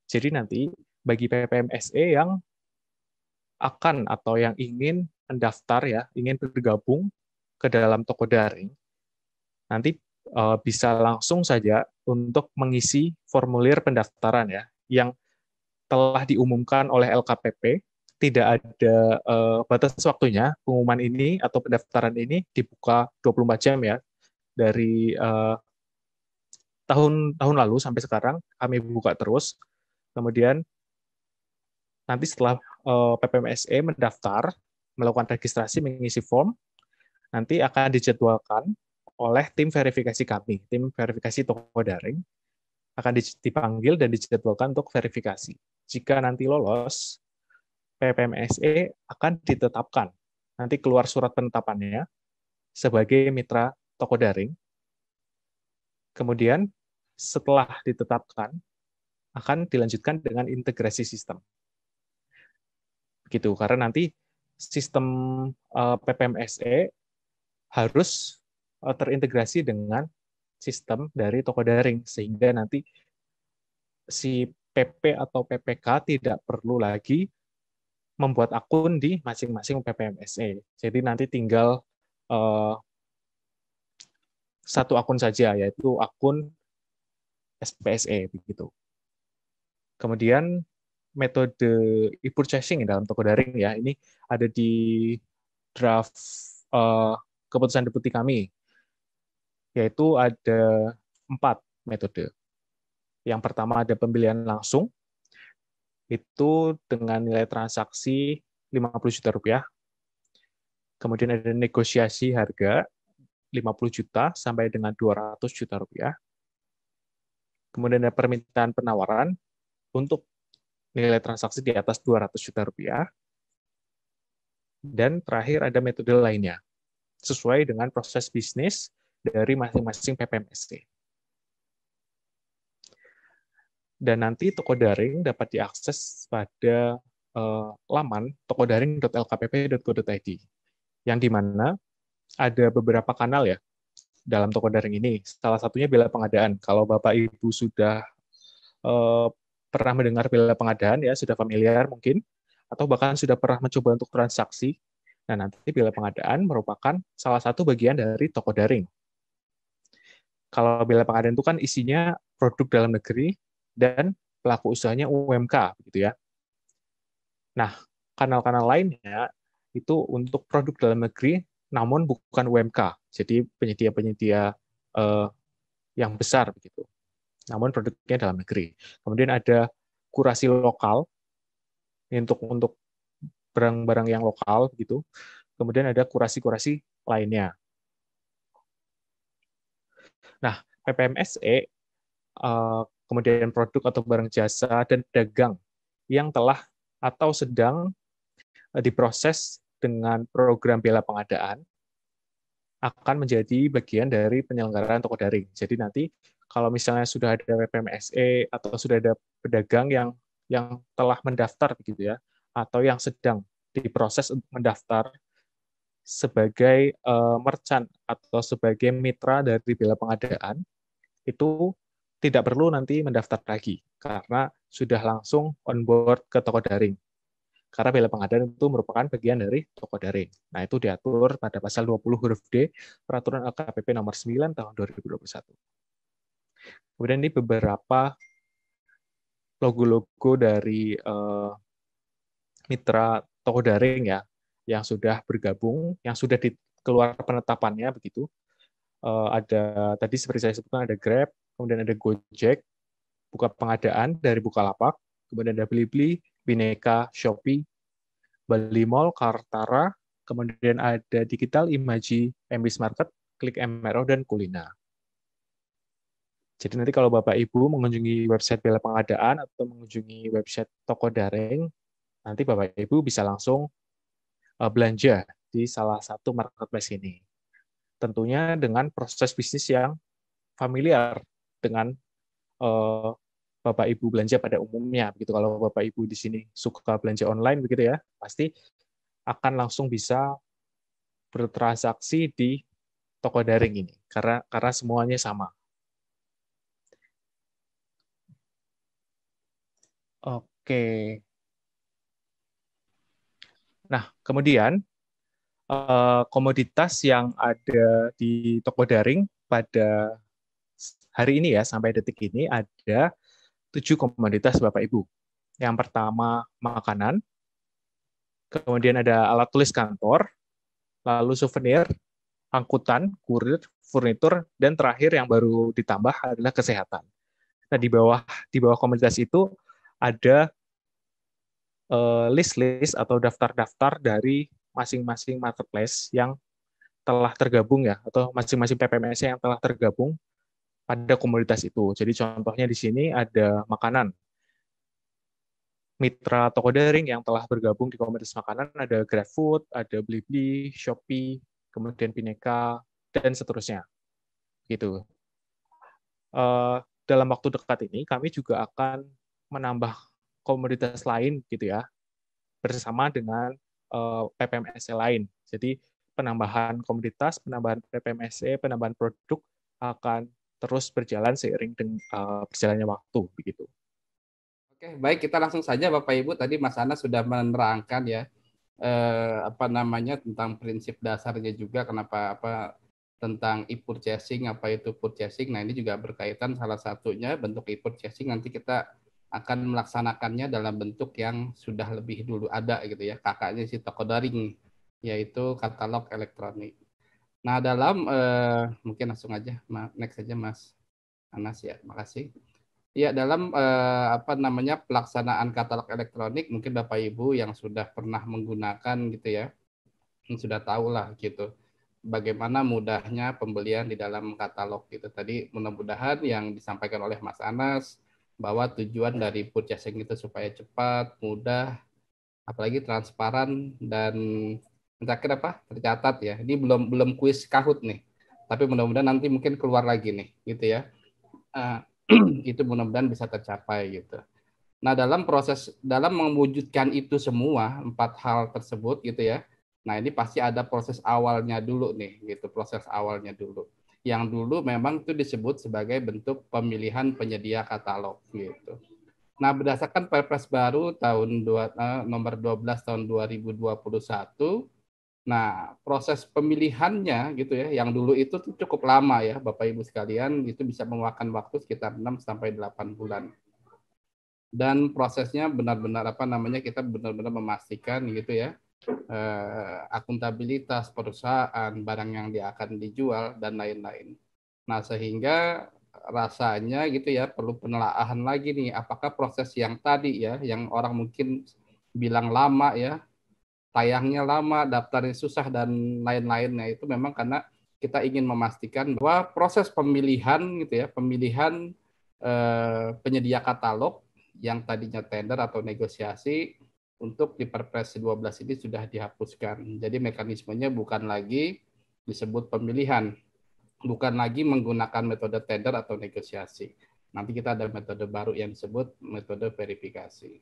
Jadi nanti bagi PPMSE yang akan atau yang ingin mendaftar, ya, ingin bergabung ke dalam toko daring, nanti bisa langsung saja untuk mengisi formulir pendaftaran, ya, yang telah diumumkan oleh LKPP. Tidak ada batas waktunya. Pengumuman ini atau pendaftaran ini dibuka 24 jam, ya, dari tahun lalu sampai sekarang kami buka terus. Kemudian nanti setelah PPMSE mendaftar, melakukan registrasi, mengisi form, nanti akan dijadwalkan oleh tim verifikasi kami, tim verifikasi toko daring, akan dipanggil dan dijadwalkan untuk verifikasi. Jika nanti lolos, PPMSE akan ditetapkan. Nanti keluar surat penetapannya sebagai mitra toko daring. Kemudian setelah ditetapkan, akan dilanjutkan dengan integrasi sistem. Begitu, karena nanti sistem PPMSE harus terintegrasi dengan sistem dari toko daring, sehingga nanti si PP atau PPK tidak perlu lagi membuat akun di masing-masing PPMSE. Jadi nanti tinggal satu akun saja, yaitu akun SPSE, begitu. Kemudian metode e-purchasing dalam toko daring, ya, ini ada di draft keputusan Deputi kami, yaitu ada 4 metode. Yang pertama ada pembelian langsung, itu dengan nilai transaksi 50 juta rupiah. Kemudian ada negosiasi harga 50 juta sampai dengan 200 juta rupiah. Kemudian ada permintaan penawaran untuk nilai transaksi di atas 200 juta rupiah. Dan terakhir ada metode lainnya, sesuai dengan proses bisnis dari masing-masing PPMSE. Dan nanti toko daring dapat diakses pada laman tokodaring.lkpp.go.id, yang di mana ada beberapa kanal, ya, dalam toko daring ini. Salah satunya bila pengadaan. Kalau Bapak Ibu sudah pernah mendengar bila pengadaan, ya, sudah familiar mungkin, atau bahkan sudah pernah mencoba untuk transaksi. Nah, nanti bila pengadaan merupakan salah satu bagian dari toko daring. Kalau bila pengadaan itu kan isinya produk dalam negeri dan pelaku usahanya UMK, begitu, ya. Nah, kanal-kanal lainnya itu untuk produk dalam negeri, namun bukan UMK, jadi penyedia-penyedia yang besar, begitu. Namun produknya dalam negeri. Kemudian ada kurasi lokal, untuk barang-barang yang lokal, gitu. Kemudian ada kurasi-kurasi lainnya. Nah, PPMSE, kemudian produk atau barang jasa dan pedagang yang telah atau sedang diproses dengan program bela pengadaan akan menjadi bagian dari penyelenggaraan toko daring. Jadi nanti kalau misalnya sudah ada WPMSE atau sudah ada pedagang yang telah mendaftar begitu ya, atau yang sedang diproses untuk mendaftar sebagai merchant atau sebagai mitra dari bela pengadaan, itu tidak perlu nanti mendaftar lagi karena sudah langsung on board ke toko daring. Karena bela pengadaan itu merupakan bagian dari toko daring. Nah, itu diatur pada pasal 20 huruf D Peraturan LKPP nomor 9 tahun 2021. Kemudian ini beberapa logo-logo dari mitra toko daring ya, yang sudah bergabung, yang sudah keluar penetapannya begitu. Ada tadi seperti saya sebutkan ada Grab, kemudian ada Gojek, Buka Pengadaan dari Bukalapak, kemudian ada Blibli, Bineka, Shopee, Bali Mall, Kartara, kemudian ada Digital Imaji, MBIS Market, Klik MRO, dan Kulina. Jadi nanti kalau Bapak Ibu mengunjungi website bela pengadaan atau mengunjungi website toko daring, nanti Bapak Ibu bisa langsung belanja di salah satu marketplace ini. Tentunya dengan proses bisnis yang familiar dengan Bapak Ibu belanja pada umumnya. Begitu kalau Bapak Ibu di sini suka belanja online begitu ya, pasti akan langsung bisa bertransaksi di toko daring ini karena semuanya sama. Oke. Nah, kemudian komoditas yang ada di toko daring pada hari ini ya, sampai detik ini ada 7 komoditas Bapak Ibu. Yang pertama makanan, kemudian ada alat tulis kantor, lalu souvenir, angkutan, kurir, furnitur, dan terakhir yang baru ditambah adalah kesehatan. Nah, di bawah komoditas itu ada list-list atau daftar-daftar dari masing-masing marketplace yang telah tergabung ya, atau masing-masing PPMS yang telah tergabung pada komoditas itu. Jadi contohnya di sini ada makanan. Mitra toko daring yang telah bergabung di komoditas makanan ada GrabFood, ada Blibli, Shopee, kemudian Bineka, dan seterusnya. Gitu. Dalam waktu dekat ini kami juga akan menambah komoditas lain gitu ya, bersama dengan PPMSE lain. Jadi penambahan komoditas, penambahan PPMSE, penambahan produk akan terus berjalan seiring dengan berjalannya waktu begitu. Oke, baik, kita langsung saja Bapak Ibu. Tadi Mas Anas sudah menerangkan ya tentang prinsip dasarnya juga kenapa tentang e-purchasing, apa itu purchasing. Nah, ini juga berkaitan salah satunya bentuk e-purchasing nanti kita akan melaksanakannya dalam bentuk yang sudah lebih dulu ada gitu ya, kakaknya si toko daring, yaitu katalog elektronik. Nah, dalam mungkin langsung aja next aja Mas Anas ya, makasih. Ya, dalam pelaksanaan katalog elektronik mungkin Bapak Ibu yang sudah pernah menggunakan gitu ya, yang sudah tahu lah gitu bagaimana mudahnya pembelian di dalam katalog gitu. Tadi mudah-mudahan yang disampaikan oleh Mas Anas bahwa tujuan dari purchasing itu supaya cepat, mudah, apalagi transparan dan terakhir tercatat ya. Ini belum kuis Kahoot nih, tapi mudah-mudahan nanti mungkin keluar lagi nih gitu ya. Itu mudah-mudahan bisa tercapai gitu. Nah, dalam mewujudkan itu semua 4 hal tersebut gitu ya. Nah, ini pasti ada proses awalnya dulu nih gitu, proses awalnya dulu. Yang dulu memang itu disebut sebagai bentuk pemilihan penyedia katalog gitu. Nah, berdasarkan Perpres baru nomor 12 tahun 2021. Nah, proses pemilihannya gitu ya, yang dulu itu tuh cukup lama ya, Bapak Ibu sekalian, itu bisa memakan waktu sekitar 6 sampai 8 bulan. Dan prosesnya benar-benar kita benar-benar memastikan gitu ya, akuntabilitas perusahaan, barang yang akan dijual dan lain-lain. Nah, sehingga rasanya gitu ya perlu penelaahan lagi nih, apakah proses yang tadi ya, yang orang mungkin bilang lama ya, tayangnya lama, daftarnya susah, dan lain-lainnya itu memang karena kita ingin memastikan bahwa proses pemilihan gitu ya, pemilihan penyedia katalog yang tadinya tender atau negosiasi untuk di Perpres 12 ini sudah dihapuskan. Jadi mekanismenya bukan lagi disebut pemilihan, bukan lagi menggunakan metode tender atau negosiasi. Nanti kita ada metode baru yang disebut metode verifikasi.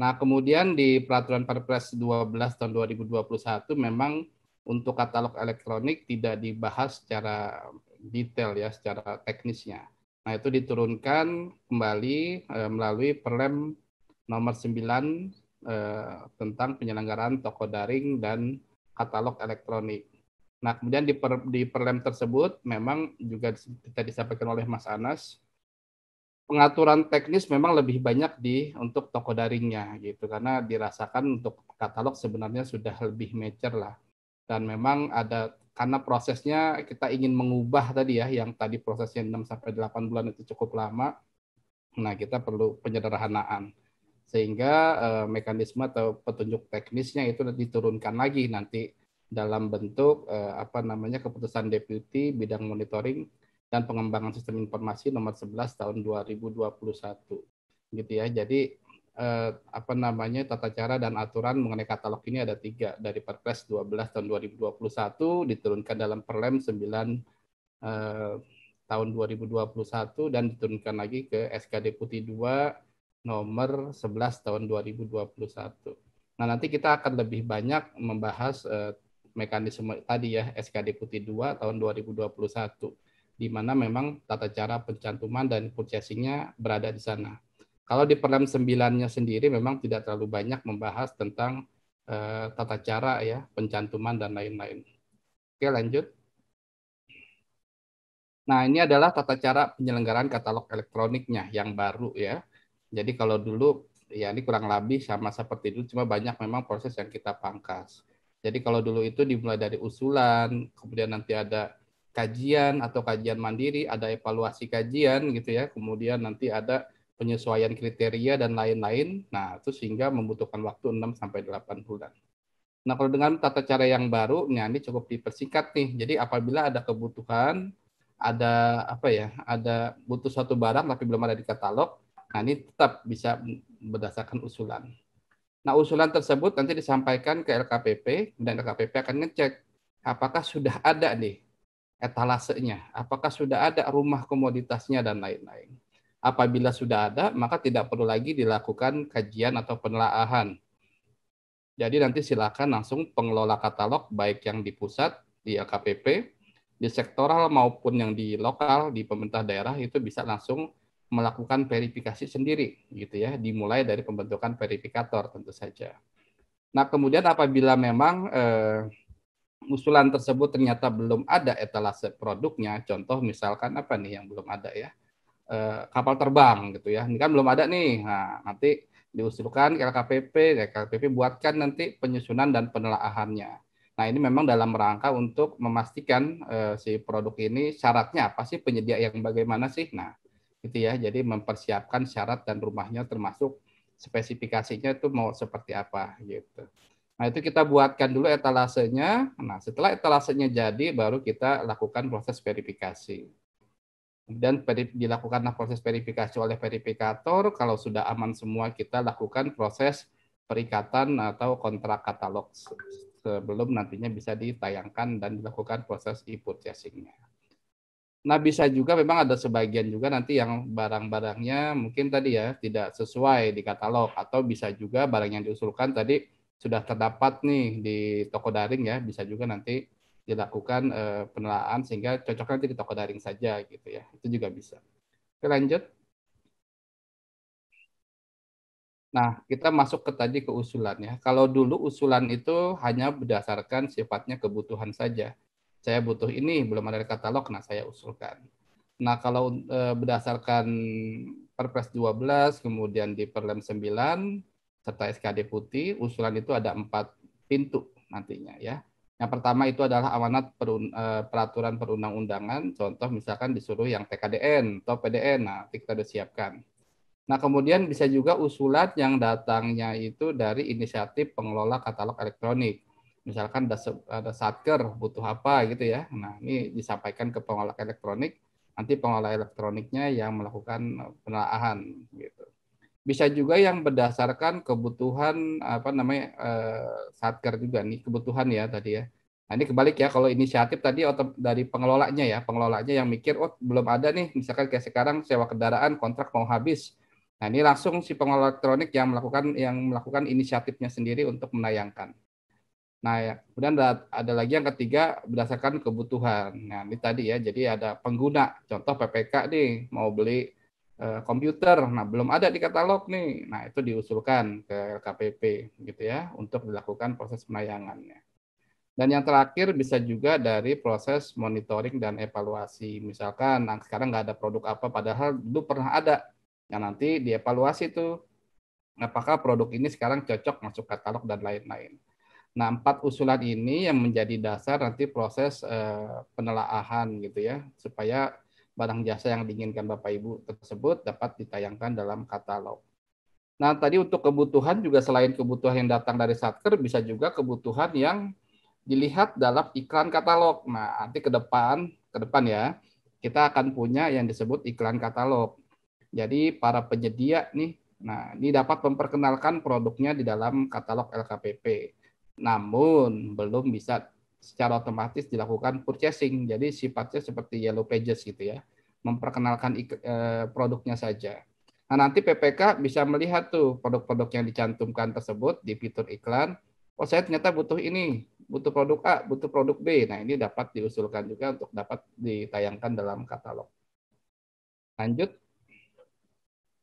Nah, kemudian di Peraturan Perpres 12 tahun 2021 memang untuk katalog elektronik tidak dibahas secara detail ya, secara teknisnya. Nah, itu diturunkan kembali melalui Perlem nomor 9 tentang penyelenggaraan toko daring dan katalog elektronik. Nah, kemudian di Perlem tersebut memang juga tadi disampaikan oleh Mas Anas, pengaturan teknis memang lebih banyak untuk toko daringnya gitu, karena dirasakan untuk katalog sebenarnya sudah lebih mature lah. Dan memang ada, karena prosesnya kita ingin mengubah tadi ya, yang tadi prosesnya 6 sampai 8 bulan itu cukup lama. Nah, kita perlu penyederhanaan. Sehingga mekanisme atau petunjuk teknisnya itu diturunkan lagi nanti dalam bentuk keputusan Deputi Bidang Monitoring dan Pengembangan Sistem Informasi nomor 11 tahun 2021. Gitu ya. Jadi tata cara dan aturan mengenai katalog ini ada 3, dari Perpres 12 tahun 2021 diturunkan dalam Perlem 9 tahun 2021 dan diturunkan lagi ke SK Deputi 2 nomor 11 tahun 2021. Nah, nanti kita akan lebih banyak membahas mekanisme tadi ya, SK Deputi 2 tahun 2021, di mana memang tata cara pencantuman dan purchasing-nya berada di sana. Kalau di Perlem 9-nya sendiri memang tidak terlalu banyak membahas tentang tata cara ya, pencantuman dan lain-lain. Oke, lanjut. Nah, ini adalah tata cara penyelenggaraan katalog elektroniknya yang baru ya. Jadi kalau dulu ya ini kurang lebih sama seperti dulu, cuma banyak memang proses yang kita pangkas. Jadi kalau dulu itu dimulai dari usulan, kemudian nanti ada kajian atau kajian mandiri, ada evaluasi kajian gitu ya, kemudian nanti ada penyesuaian kriteria dan lain-lain. Nah, itu sehingga membutuhkan waktu 6 sampai 8 bulan. Nah, kalau dengan tata cara yang baru, nah ini cukup dipersingkat nih. Jadi apabila ada kebutuhan, ada butuh suatu barang tapi belum ada di katalog, nah ini tetap bisa berdasarkan usulan. Nah, usulan tersebut nanti disampaikan ke LKPP dan LKPP akan ngecek apakah sudah ada nih etalasenya, apakah sudah ada rumah komoditasnya dan lain-lain. Apabila sudah ada, maka tidak perlu lagi dilakukan kajian atau penelaahan. Jadi nanti silakan langsung pengelola katalog baik yang di pusat, di LKPP, di sektoral maupun yang di lokal, di pemerintah daerah itu bisa langsung melakukan verifikasi sendiri gitu ya, dimulai dari pembentukan verifikator tentu saja. Nah, kemudian apabila memang usulan tersebut ternyata belum ada etalase produknya, contoh misalkan apa nih yang belum ada ya, kapal terbang gitu ya, ini kan belum ada nih, nah nanti diusulkan ke LKPP, LKPP buatkan nanti penyusunan dan penelaahannya. Nah, ini memang dalam rangka untuk memastikan si produk ini syaratnya apa sih, penyedia yang bagaimana sih. Nah, gitu ya. Jadi mempersiapkan syarat dan rumahnya termasuk spesifikasinya itu mau seperti apa gitu. Nah, itu kita buatkan dulu etalasenya. Nah, setelah etalasenya jadi baru kita lakukan proses verifikasi. Dan dilakukanlah proses verifikasi oleh verifikator. Kalau sudah aman semua, kita lakukan proses perikatan atau kontrak katalog sebelum nantinya bisa ditayangkan dan dilakukan proses e-purchasing-nya. Nah, bisa juga memang ada sebagian juga nanti yang barang-barangnya mungkin tadi ya tidak sesuai di katalog, atau bisa juga barang yang diusulkan tadi sudah terdapat nih di toko daring ya, bisa juga nanti dilakukan penelaahan sehingga cocoknya nanti di toko daring saja gitu ya. Itu juga bisa. Oke, lanjut. Nah, kita masuk ke tadi ke usulan ya. Kalau dulu usulan itu hanya berdasarkan sifatnya kebutuhan saja. Saya butuh ini, belum ada katalog, nah saya usulkan. Nah, kalau berdasarkan Perpres 12, kemudian di Perlem 9, serta SKD Putih, usulan itu ada 4 pintu nantinya ya. Yang pertama itu adalah amanat peraturan perundang-undangan, contoh misalkan disuruh yang TKDN atau PDN, nah kita sudah siapkan. Nah, kemudian bisa juga usulan yang datangnya itu dari inisiatif pengelola katalog elektronik. Misalkan ada satker butuh apa gitu ya. Nah, ini disampaikan ke pengelola elektronik, nanti pengelola elektroniknya yang melakukan penelaahan gitu. Bisa juga yang berdasarkan kebutuhan satker juga nih, kebutuhan ya tadi ya. Nah, ini kebalik ya, kalau inisiatif tadi dari pengelolanya ya, pengelolanya yang mikir, oh belum ada nih, misalkan kayak sekarang sewa kendaraan, kontrak mau habis. Nah, ini langsung si pengelola elektronik yang melakukan inisiatifnya sendiri untuk menayangkan. Nah, ya, kemudian ada lagi yang ketiga berdasarkan kebutuhan. Nah, ini tadi ya, jadi ada pengguna, contoh PPK nih, mau beli komputer, nah belum ada di katalog nih. Nah, itu diusulkan ke LKPP gitu ya, untuk dilakukan proses penayangannya. Dan yang terakhir bisa juga dari proses monitoring dan evaluasi. Misalkan sekarang nggak ada produk apa, padahal dulu pernah ada. Yang nanti dievaluasi tuh, apakah produk ini sekarang cocok masuk katalog dan lain-lain. Nah, 4 usulan ini yang menjadi dasar nanti proses penelaahan gitu ya, supaya barang jasa yang diinginkan Bapak Ibu tersebut dapat ditayangkan dalam katalog. Nah, tadi untuk kebutuhan juga selain kebutuhan yang datang dari Satker, bisa juga kebutuhan yang dilihat dalam iklan katalog. Nah, nanti ke depan ya, kita akan punya yang disebut iklan katalog. Jadi para penyedia nih, nah ini dapat memperkenalkan produknya di dalam katalog LKPP. Namun belum bisa secara otomatis dilakukan purchasing. Jadi sifatnya seperti Yellow Pages gitu ya, memperkenalkan produknya saja. Nah, nanti PPK bisa melihat tuh produk-produk yang dicantumkan tersebut di fitur iklan. Oh, saya ternyata butuh ini, butuh produk A, butuh produk B. Nah, ini dapat diusulkan juga untuk dapat ditayangkan dalam katalog. Lanjut.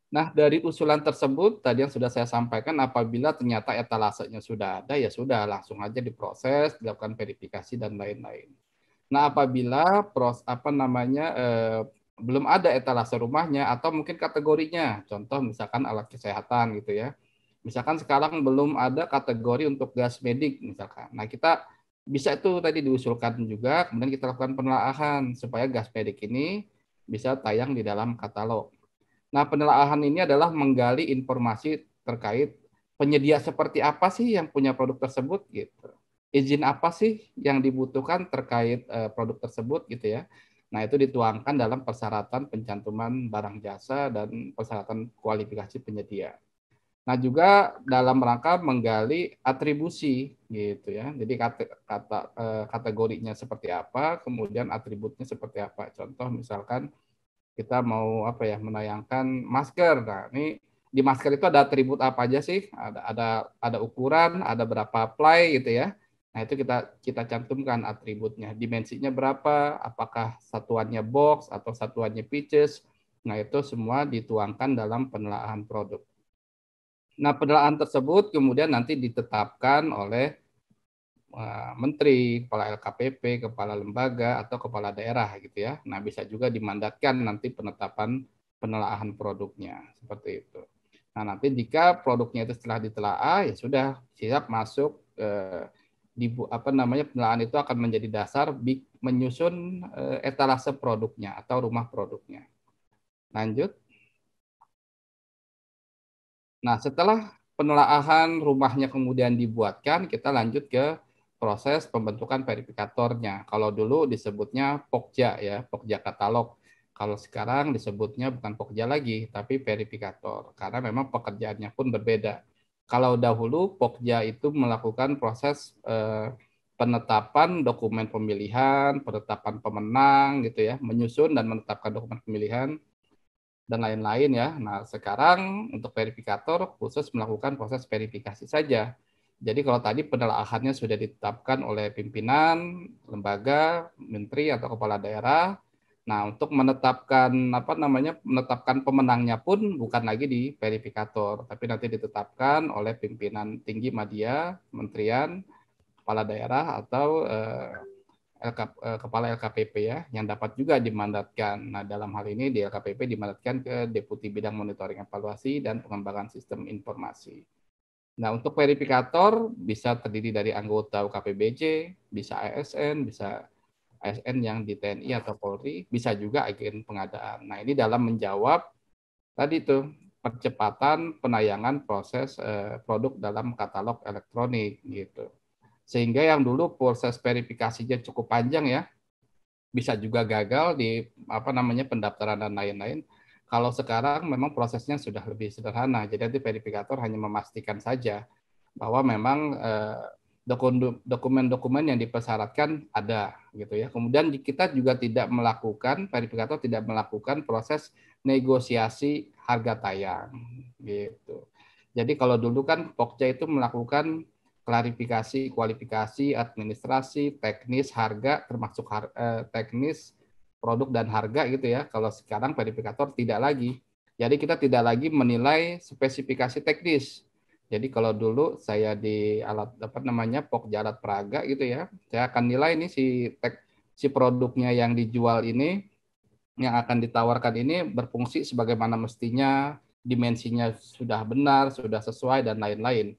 Nah, dari usulan tersebut, tadi yang sudah saya sampaikan, apabila ternyata etalasenya sudah ada, ya sudah, langsung aja diproses, dilakukan verifikasi, dan lain-lain. Nah, apabila belum ada etalase rumahnya, atau mungkin kategorinya, contoh misalkan alat kesehatan gitu ya, misalkan sekarang belum ada kategori untuk gas medik misalkan. Nah, kita bisa itu tadi diusulkan juga, kemudian kita lakukan penelaahan supaya gas medik ini bisa tayang di dalam katalog. Nah, penelaahan ini adalah menggali informasi terkait penyedia seperti apa sih yang punya produk tersebut gitu. Izin apa sih yang dibutuhkan terkait produk tersebut gitu ya. Nah, itu dituangkan dalam persyaratan pencantuman barang jasa dan persyaratan kualifikasi penyedia. Nah, juga dalam rangka menggali atribusi gitu ya. Jadi kategorinya seperti apa, kemudian atributnya seperti apa. Contoh misalkan kita mau menayangkan masker. Nah, ini di masker itu ada atribut apa aja sih? Ada ukuran, ada berapa ply gitu ya. Nah, itu kita cantumkan atributnya. Dimensinya berapa? Apakah satuannya box atau satuannya pieces? Nah, itu semua dituangkan dalam penelaahan produk. Nah, penelaahan tersebut kemudian nanti ditetapkan oleh menteri, kepala LKPP, kepala lembaga, atau kepala daerah gitu ya. Nah, bisa juga dimandatkan nanti penetapan penelaahan produknya, seperti itu. Nah, nanti jika produknya itu setelah ditelaah, ya sudah siap masuk penelaahan itu akan menjadi dasar menyusun etalase produknya atau rumah produknya. Lanjut. Nah, setelah penelaahan rumahnya kemudian dibuatkan, kita lanjut ke proses pembentukan verifikatornya. Kalau dulu disebutnya Pokja ya, Pokja katalog. Kalau sekarang disebutnya bukan Pokja lagi, tapi verifikator. Karena memang pekerjaannya pun berbeda. Kalau dahulu Pokja itu melakukan proses penetapan dokumen pemilihan, penetapan pemenang gitu ya, menyusun dan menetapkan dokumen pemilihan dan lain-lain ya. Nah, sekarang untuk verifikator khusus melakukan proses verifikasi saja. Jadi kalau tadi penelaahannya sudah ditetapkan oleh pimpinan, lembaga, menteri atau kepala daerah. Nah, untuk menetapkan menetapkan pemenangnya pun bukan lagi di verifikator, tapi nanti ditetapkan oleh pimpinan tinggi media, kementerian, kepala daerah atau kepala LKPP ya, yang dapat juga dimandatkan. Nah, dalam hal ini di LKPP dimandatkan ke Deputi Bidang Monitoring Evaluasi dan Pengembangan Sistem Informasi. Nah, untuk verifikator bisa terdiri dari anggota UKPBJ, bisa ASN, bisa ASN yang di TNI atau Polri, bisa juga agen pengadaan. Nah, ini dalam menjawab tadi tuh percepatan penayangan proses produk dalam katalog elektronik gitu. Sehingga yang dulu proses verifikasinya cukup panjang ya, bisa juga gagal di pendaftaran dan lain-lain. Kalau sekarang memang prosesnya sudah lebih sederhana, jadi nanti verifikator hanya memastikan saja bahwa memang dokumen-dokumen yang dipersyaratkan ada gitu ya. Kemudian kita juga tidak melakukan, verifikator tidak melakukan proses negosiasi harga tayang gitu. Jadi kalau dulu kan Pokja itu melakukan klarifikasi, kualifikasi, administrasi, teknis, harga, termasuk teknis, produk dan harga gitu ya. Kalau sekarang verifikator tidak lagi. Jadi kita tidak lagi menilai spesifikasi teknis. Jadi kalau dulu saya di alat apa namanya Pokja alat peraga gitu ya, saya akan nilai ini si produknya yang dijual ini, yang akan ditawarkan ini berfungsi sebagaimana mestinya, dimensinya sudah benar, sudah sesuai dan lain-lain.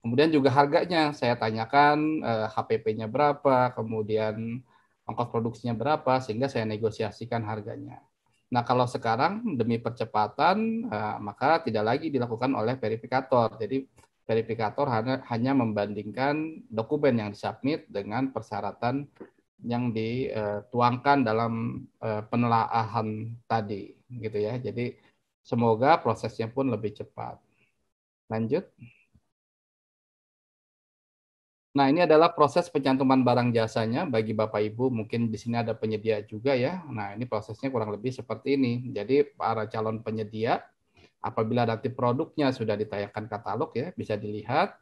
Kemudian juga harganya saya tanyakan HPP-nya berapa, kemudian ongkos produksinya berapa, sehingga saya negosiasikan harganya. Nah kalau sekarang demi percepatan maka tidak lagi dilakukan oleh verifikator. Jadi verifikator hanya membandingkan dokumen yang disubmit dengan persyaratan yang dituangkan dalam penelaahan tadi, gitu ya. Jadi semoga prosesnya pun lebih cepat. Lanjut. Nah, ini adalah proses pencantuman barang jasanya bagi Bapak Ibu. Mungkin di sini ada penyedia juga ya. Nah, ini prosesnya kurang lebih seperti ini. Jadi, para calon penyedia, apabila nanti produknya sudah ditayangkan katalog ya, bisa dilihat.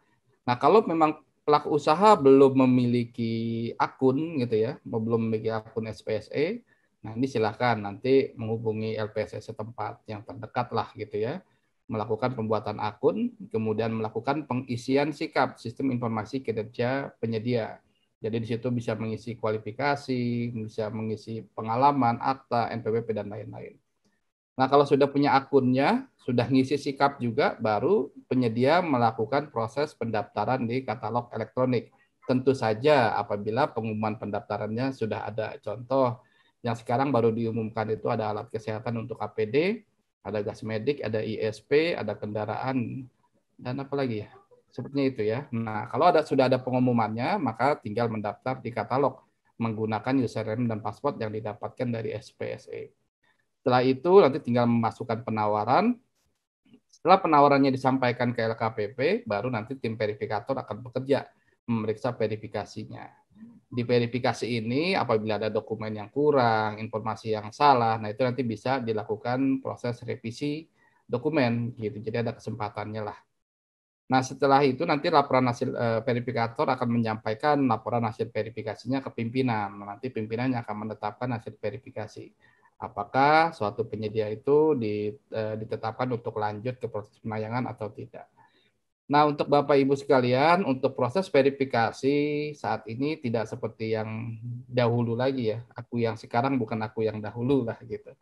Nah, kalau memang pelaku usaha belum memiliki akun gitu ya, belum memiliki akun SPSE, nah ini silakan nanti menghubungi LPSE setempat yang terdekat lah gitu ya, melakukan pembuatan akun, kemudian melakukan pengisian sikap sistem informasi kinerja penyedia. Jadi di situ bisa mengisi kualifikasi, bisa mengisi pengalaman, akta, NPWP, dan lain-lain. Nah, kalau sudah punya akunnya, sudah ngisi sikap juga, baru penyedia melakukan proses pendaftaran di katalog elektronik. Tentu saja apabila pengumuman pendaftarannya sudah ada. Contoh, yang sekarang baru diumumkan itu ada alat kesehatan untuk APD, ada gas medik, ada ISP, ada kendaraan, dan apa lagi ya? Sepertinya itu ya. Nah, kalau sudah ada pengumumannya, maka tinggal mendaftar di katalog menggunakan username dan password yang didapatkan dari SPSE. Setelah itu nanti tinggal memasukkan penawaran. Setelah penawarannya disampaikan ke LKPP, baru nanti tim verifikator akan bekerja memeriksa verifikasinya. Di verifikasi ini apabila ada dokumen yang kurang, informasi yang salah, nah itu nanti bisa dilakukan proses revisi dokumen gitu. Jadi ada kesempatannya lah. Nah, setelah itu nanti laporan hasil verifikator akan menyampaikan laporan hasil verifikasinya ke pimpinan. Nanti pimpinannya akan menetapkan hasil verifikasi. Apakah suatu penyedia itu ditetapkan untuk lanjut ke proses penayangan atau tidak. Nah, untuk Bapak Ibu sekalian, untuk proses verifikasi saat ini tidak seperti yang dahulu lagi ya. Aku yang sekarang bukan aku yang dahulu lah gitu.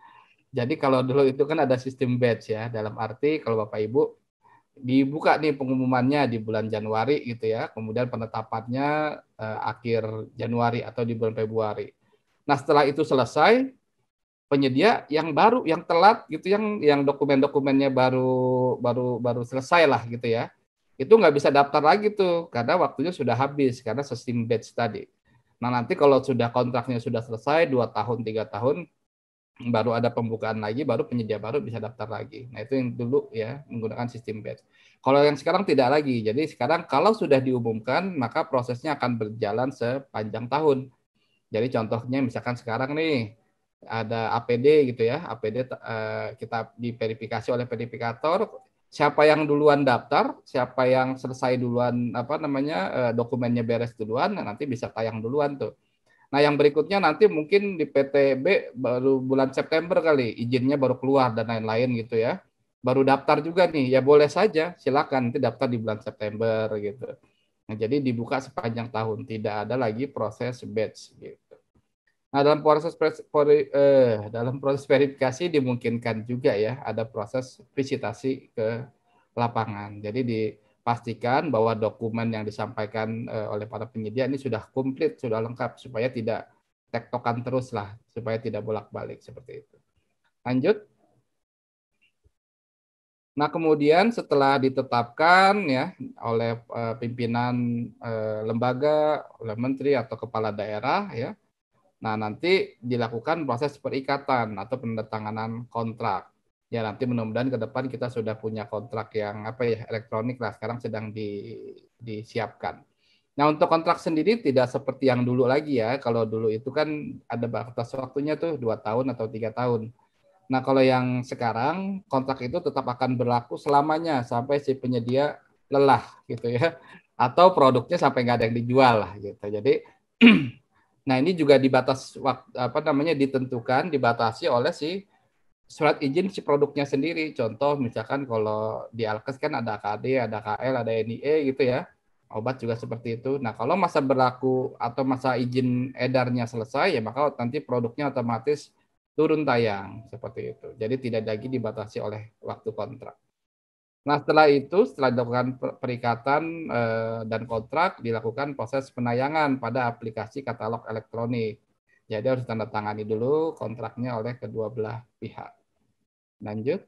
Jadi kalau dulu itu kan ada sistem batch ya, dalam arti kalau Bapak Ibu dibuka nih pengumumannya di bulan Januari gitu ya, kemudian penetapannya akhir Januari atau di bulan Februari. Nah, setelah itu selesai, penyedia yang baru, yang telat gitu, yang dokumen-dokumennya baru selesai lah gitu ya, itu nggak bisa daftar lagi tuh karena waktunya sudah habis karena sistem batch tadi. Nah, nanti kalau sudah kontraknya sudah selesai 2 tahun 3 tahun, baru ada pembukaan lagi, baru penyedia baru bisa daftar lagi. Nah, itu yang dulu ya, menggunakan sistem batch. Kalau yang sekarang tidak lagi. Jadi sekarang kalau sudah diumumkan, maka prosesnya akan berjalan sepanjang tahun. Jadi contohnya misalkan sekarang nih, ada APD gitu ya, APD kita diverifikasi oleh verifikator, siapa yang duluan daftar, siapa yang selesai duluan, apa namanya, dokumennya beres duluan, nanti bisa tayang duluan tuh. Nah, yang berikutnya nanti mungkin di PTB baru bulan September kali, izinnya baru keluar dan lain-lain gitu ya. Baru daftar juga nih, ya boleh saja, silakan nanti daftar di bulan September gitu. Nah, jadi dibuka sepanjang tahun, tidak ada lagi proses batch gitu. Nah, dalam proses verifikasi dimungkinkan juga ya ada proses visitasi ke lapangan. Jadi pastikan bahwa dokumen yang disampaikan oleh para penyedia ini sudah komplit, sudah lengkap, supaya tidak tektokan terus lah, supaya tidak bolak-balik seperti itu. Lanjut. Nah, kemudian setelah ditetapkan ya oleh pimpinan lembaga, oleh menteri atau kepala daerah ya, nah nanti dilakukan proses perikatan atau penandatanganan kontrak. Ya nanti mudah-mudahan ke depan kita sudah punya kontrak yang apa ya elektronik lah, sekarang sedang disiapkan. Nah, untuk kontrak sendiri tidak seperti yang dulu lagi ya. Kalau dulu itu kan ada batas waktunya tuh 2 tahun atau 3 tahun. Nah, kalau yang sekarang kontrak itu tetap akan berlaku selamanya sampai si penyedia lelah gitu ya. Atau produknya sampai nggak ada yang dijual lah gitu. Jadi nah ini juga dibatas waktu apa namanya ditentukan dibatasi oleh si surat izin si produknya sendiri. Contoh misalkan kalau di Alkes kan ada KD, ada KL, ada NIE gitu ya. Obat juga seperti itu. Nah, kalau masa berlaku atau masa izin edarnya selesai ya maka nanti produknya otomatis turun tayang seperti itu. Jadi tidak lagi dibatasi oleh waktu kontrak. Nah, setelah itu, setelah dilakukan perikatan dan kontrak, dilakukan proses penayangan pada aplikasi katalog elektronik. Jadi harus ditandatangani dulu kontraknya oleh kedua belah pihak. Lanjut.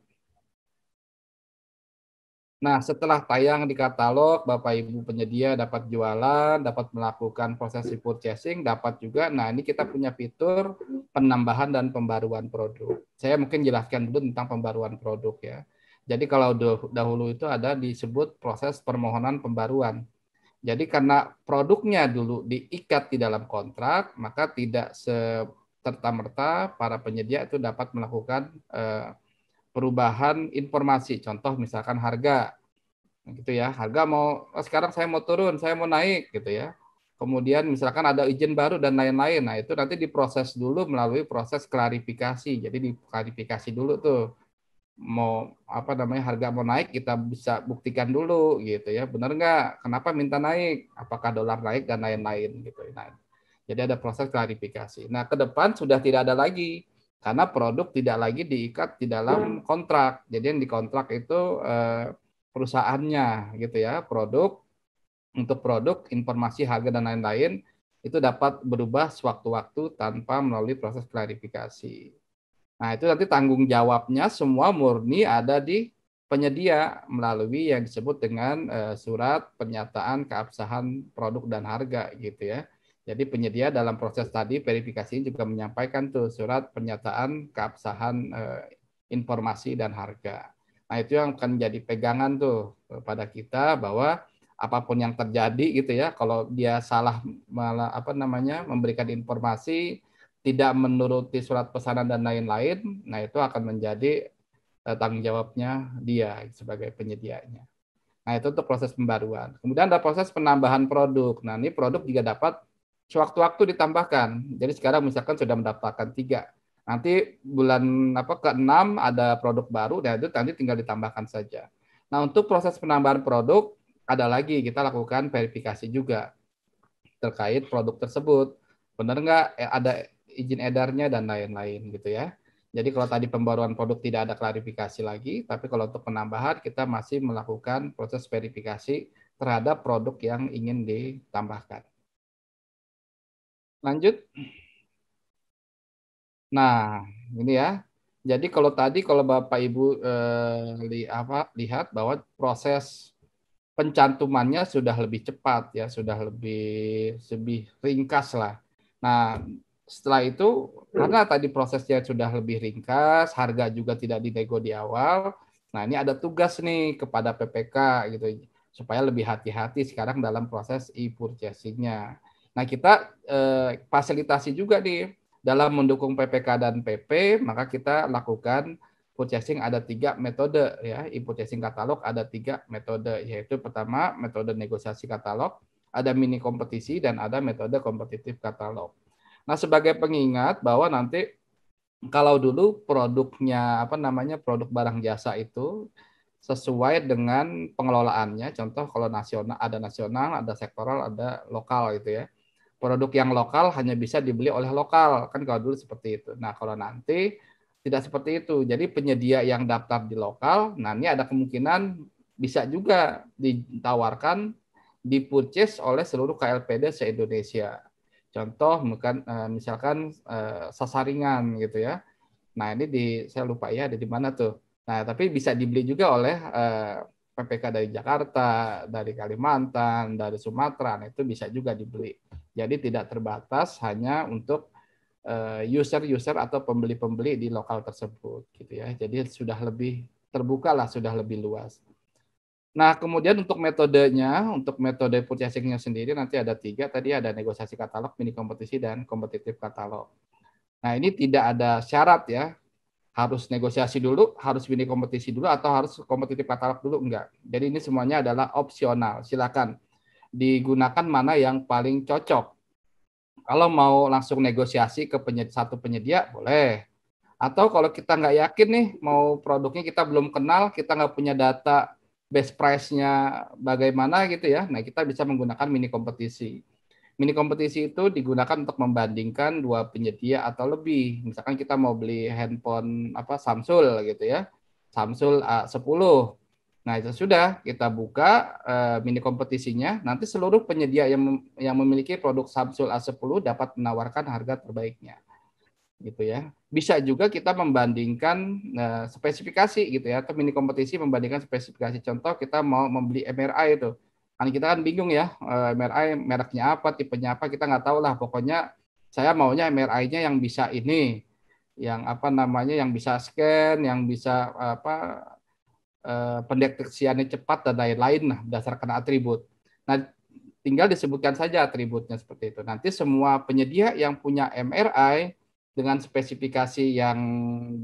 Nah, setelah tayang di katalog, Bapak Ibu penyedia dapat jualan, dapat melakukan proses purchasing, dapat juga, nah ini kita punya fitur penambahan dan pembaruan produk. Saya mungkin jelaskan dulu tentang pembaruan produk ya. Jadi kalau dahulu itu ada disebut proses permohonan pembaruan. Jadi karena produknya dulu diikat di dalam kontrak, maka tidak serta-merta para penyedia itu dapat melakukan perubahan informasi. Contoh misalkan harga, gitu ya. Harga mau sekarang saya mau turun, saya mau naik, gitu ya. Kemudian misalkan ada izin baru dan lain-lain. Nah itu nanti diproses dulu melalui proses klarifikasi. Jadi diklarifikasi dulu tuh mau apa namanya harga mau naik kita bisa buktikan dulu gitu ya benar nggak kenapa minta naik apakah dolar naik dan lain-lain gitu. Nah, jadi ada proses klarifikasi. Nah ke depan sudah tidak ada lagi karena produk tidak lagi diikat di dalam kontrak. Jadi yang dikontrak itu perusahaannya gitu ya produk untuk produk informasi harga dan lain-lain itu dapat berubah sewaktu-waktu tanpa melalui proses klarifikasi. Nah, itu nanti tanggung jawabnya semua murni ada di penyedia melalui yang disebut dengan surat pernyataan keabsahan produk dan harga gitu ya. Jadi penyedia dalam proses tadi verifikasi juga menyampaikan tuh surat pernyataan keabsahan informasi dan harga. Nah, itu yang akan menjadi pegangan tuh pada kita bahwa apapun yang terjadi gitu ya, kalau dia salah malah apa namanya memberikan informasi tidak menuruti surat pesanan dan lain-lain, nah itu akan menjadi tanggung jawabnya dia sebagai penyedianya. Nah itu untuk proses pembaruan. Kemudian ada proses penambahan produk. Nah ini produk juga dapat sewaktu-waktu ditambahkan. Jadi sekarang misalkan sudah mendaftarkan 3. Nanti bulan ke-6 ada produk baru, dan itu nanti tinggal ditambahkan saja. Nah untuk proses penambahan produk, ada lagi kita lakukan verifikasi juga terkait produk tersebut. Benar nggak ada izin edarnya dan lain-lain gitu ya. Jadi kalau tadi pembaruan produk tidak ada klarifikasi lagi, tapi kalau untuk penambahan kita masih melakukan proses verifikasi terhadap produk yang ingin ditambahkan. Lanjut. Nah, ini ya. Jadi kalau Bapak Ibu lihat bahwa proses pencantumannya sudah lebih cepat ya, sudah lebih ringkas lah. Nah, setelah itu karena tadi prosesnya sudah lebih ringkas, harga juga tidak dinego di awal. Nah, ini ada tugas nih kepada PPK gitu supaya lebih hati-hati sekarang dalam proses e-purchasing-nya. Nah, kita fasilitasi juga nih dalam mendukung PPK dan PP, maka kita lakukan purchasing ada 3 metode ya, e-purchasing katalog ada 3 metode, yaitu pertama metode negosiasi katalog, ada mini kompetisi dan ada metode kompetitif katalog. Nah, sebagai pengingat bahwa nanti kalau dulu produknya produk barang jasa itu sesuai dengan pengelolaannya, contoh kalau nasional, ada sektoral, ada lokal gitu ya. Produk yang lokal hanya bisa dibeli oleh lokal, kan kalau dulu seperti itu. Nah, kalau nanti tidak seperti itu. Jadi penyedia yang daftar di lokal, nah ini ada kemungkinan bisa juga ditawarkan dipurchase oleh seluruh KLPD se-Indonesia. Contoh misalkan Sasaringan gitu ya. Nah, ini saya lupa ya ada di mana tuh. Nah, tapi bisa dibeli juga oleh PPK dari Jakarta, dari Kalimantan, dari Sumatera. Nah, itu bisa juga dibeli. Jadi tidak terbatas hanya untuk user-user atau pembeli-pembeli di lokal tersebut gitu ya. Jadi sudah lebih terbuka lah, sudah lebih luas. Nah, kemudian untuk metodenya, untuk metode purchasing-nya sendiri nanti ada 3. Tadi ada negosiasi katalog, mini kompetisi, dan kompetitif katalog. Nah, ini tidak ada syarat ya, harus negosiasi dulu, harus mini kompetisi dulu, atau harus kompetitif katalog dulu, enggak. Jadi ini semuanya adalah opsional. Silakan digunakan mana yang paling cocok. Kalau mau langsung negosiasi ke satu penyedia, boleh. Atau kalau kita nggak yakin nih, mau produknya kita belum kenal, kita nggak punya data best price-nya bagaimana gitu ya, nah kita bisa menggunakan mini kompetisi. Mini kompetisi itu digunakan untuk membandingkan 2 penyedia atau lebih. Misalkan kita mau beli handphone Samsung gitu ya, Samsung A10. Nah, itu sudah kita buka mini kompetisinya. Nanti seluruh penyedia yang memiliki produk Samsung A10 dapat menawarkan harga terbaiknya. Gitu ya. Bisa juga kita membandingkan spesifikasi gitu ya, atau mini kompetisi membandingkan spesifikasi. Contoh kita mau membeli MRI itu. Kan kita kan bingung ya, MRI mereknya apa, tipenya apa, kita nggak tahu lah. Pokoknya saya maunya MRI-nya yang bisa ini, yang yang bisa scan, yang bisa pendeteksiannya cepat dan lain-lain lah berdasarkan atribut. Nah, tinggal disebutkan saja atributnya seperti itu. Nanti semua penyedia yang punya MRI dengan spesifikasi yang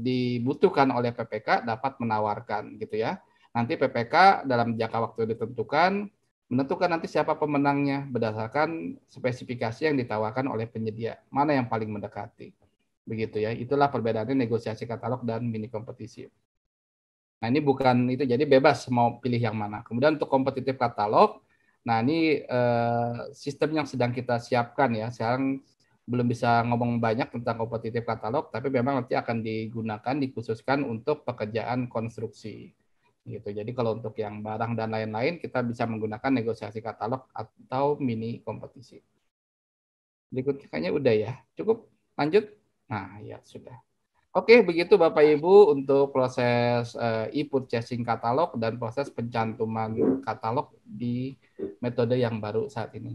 dibutuhkan oleh PPK dapat menawarkan gitu ya. Nanti PPK dalam jangka waktu ditentukan menentukan nanti siapa pemenangnya berdasarkan spesifikasi yang ditawarkan oleh penyedia. Mana yang paling mendekati. Begitu ya. Itulah perbedaannya negosiasi katalog dan mini kompetisi. Nah, ini bukan itu, jadi bebas mau pilih yang mana. Kemudian untuk kompetitif katalog, nah ini sistem yang sedang kita siapkan ya. Sekarang belum bisa ngomong banyak tentang kompetitif katalog, tapi memang nanti akan digunakan, dikhususkan untuk pekerjaan konstruksi. Gitu. Jadi kalau untuk yang barang dan lain-lain, kita bisa menggunakan negosiasi katalog atau mini kompetisi. Berikutnya kayaknya udah ya. Cukup? Lanjut? Nah, ya sudah. Oke, begitu Bapak Ibu untuk proses e-purchasing katalog dan proses pencantuman katalog di metode yang baru saat ini.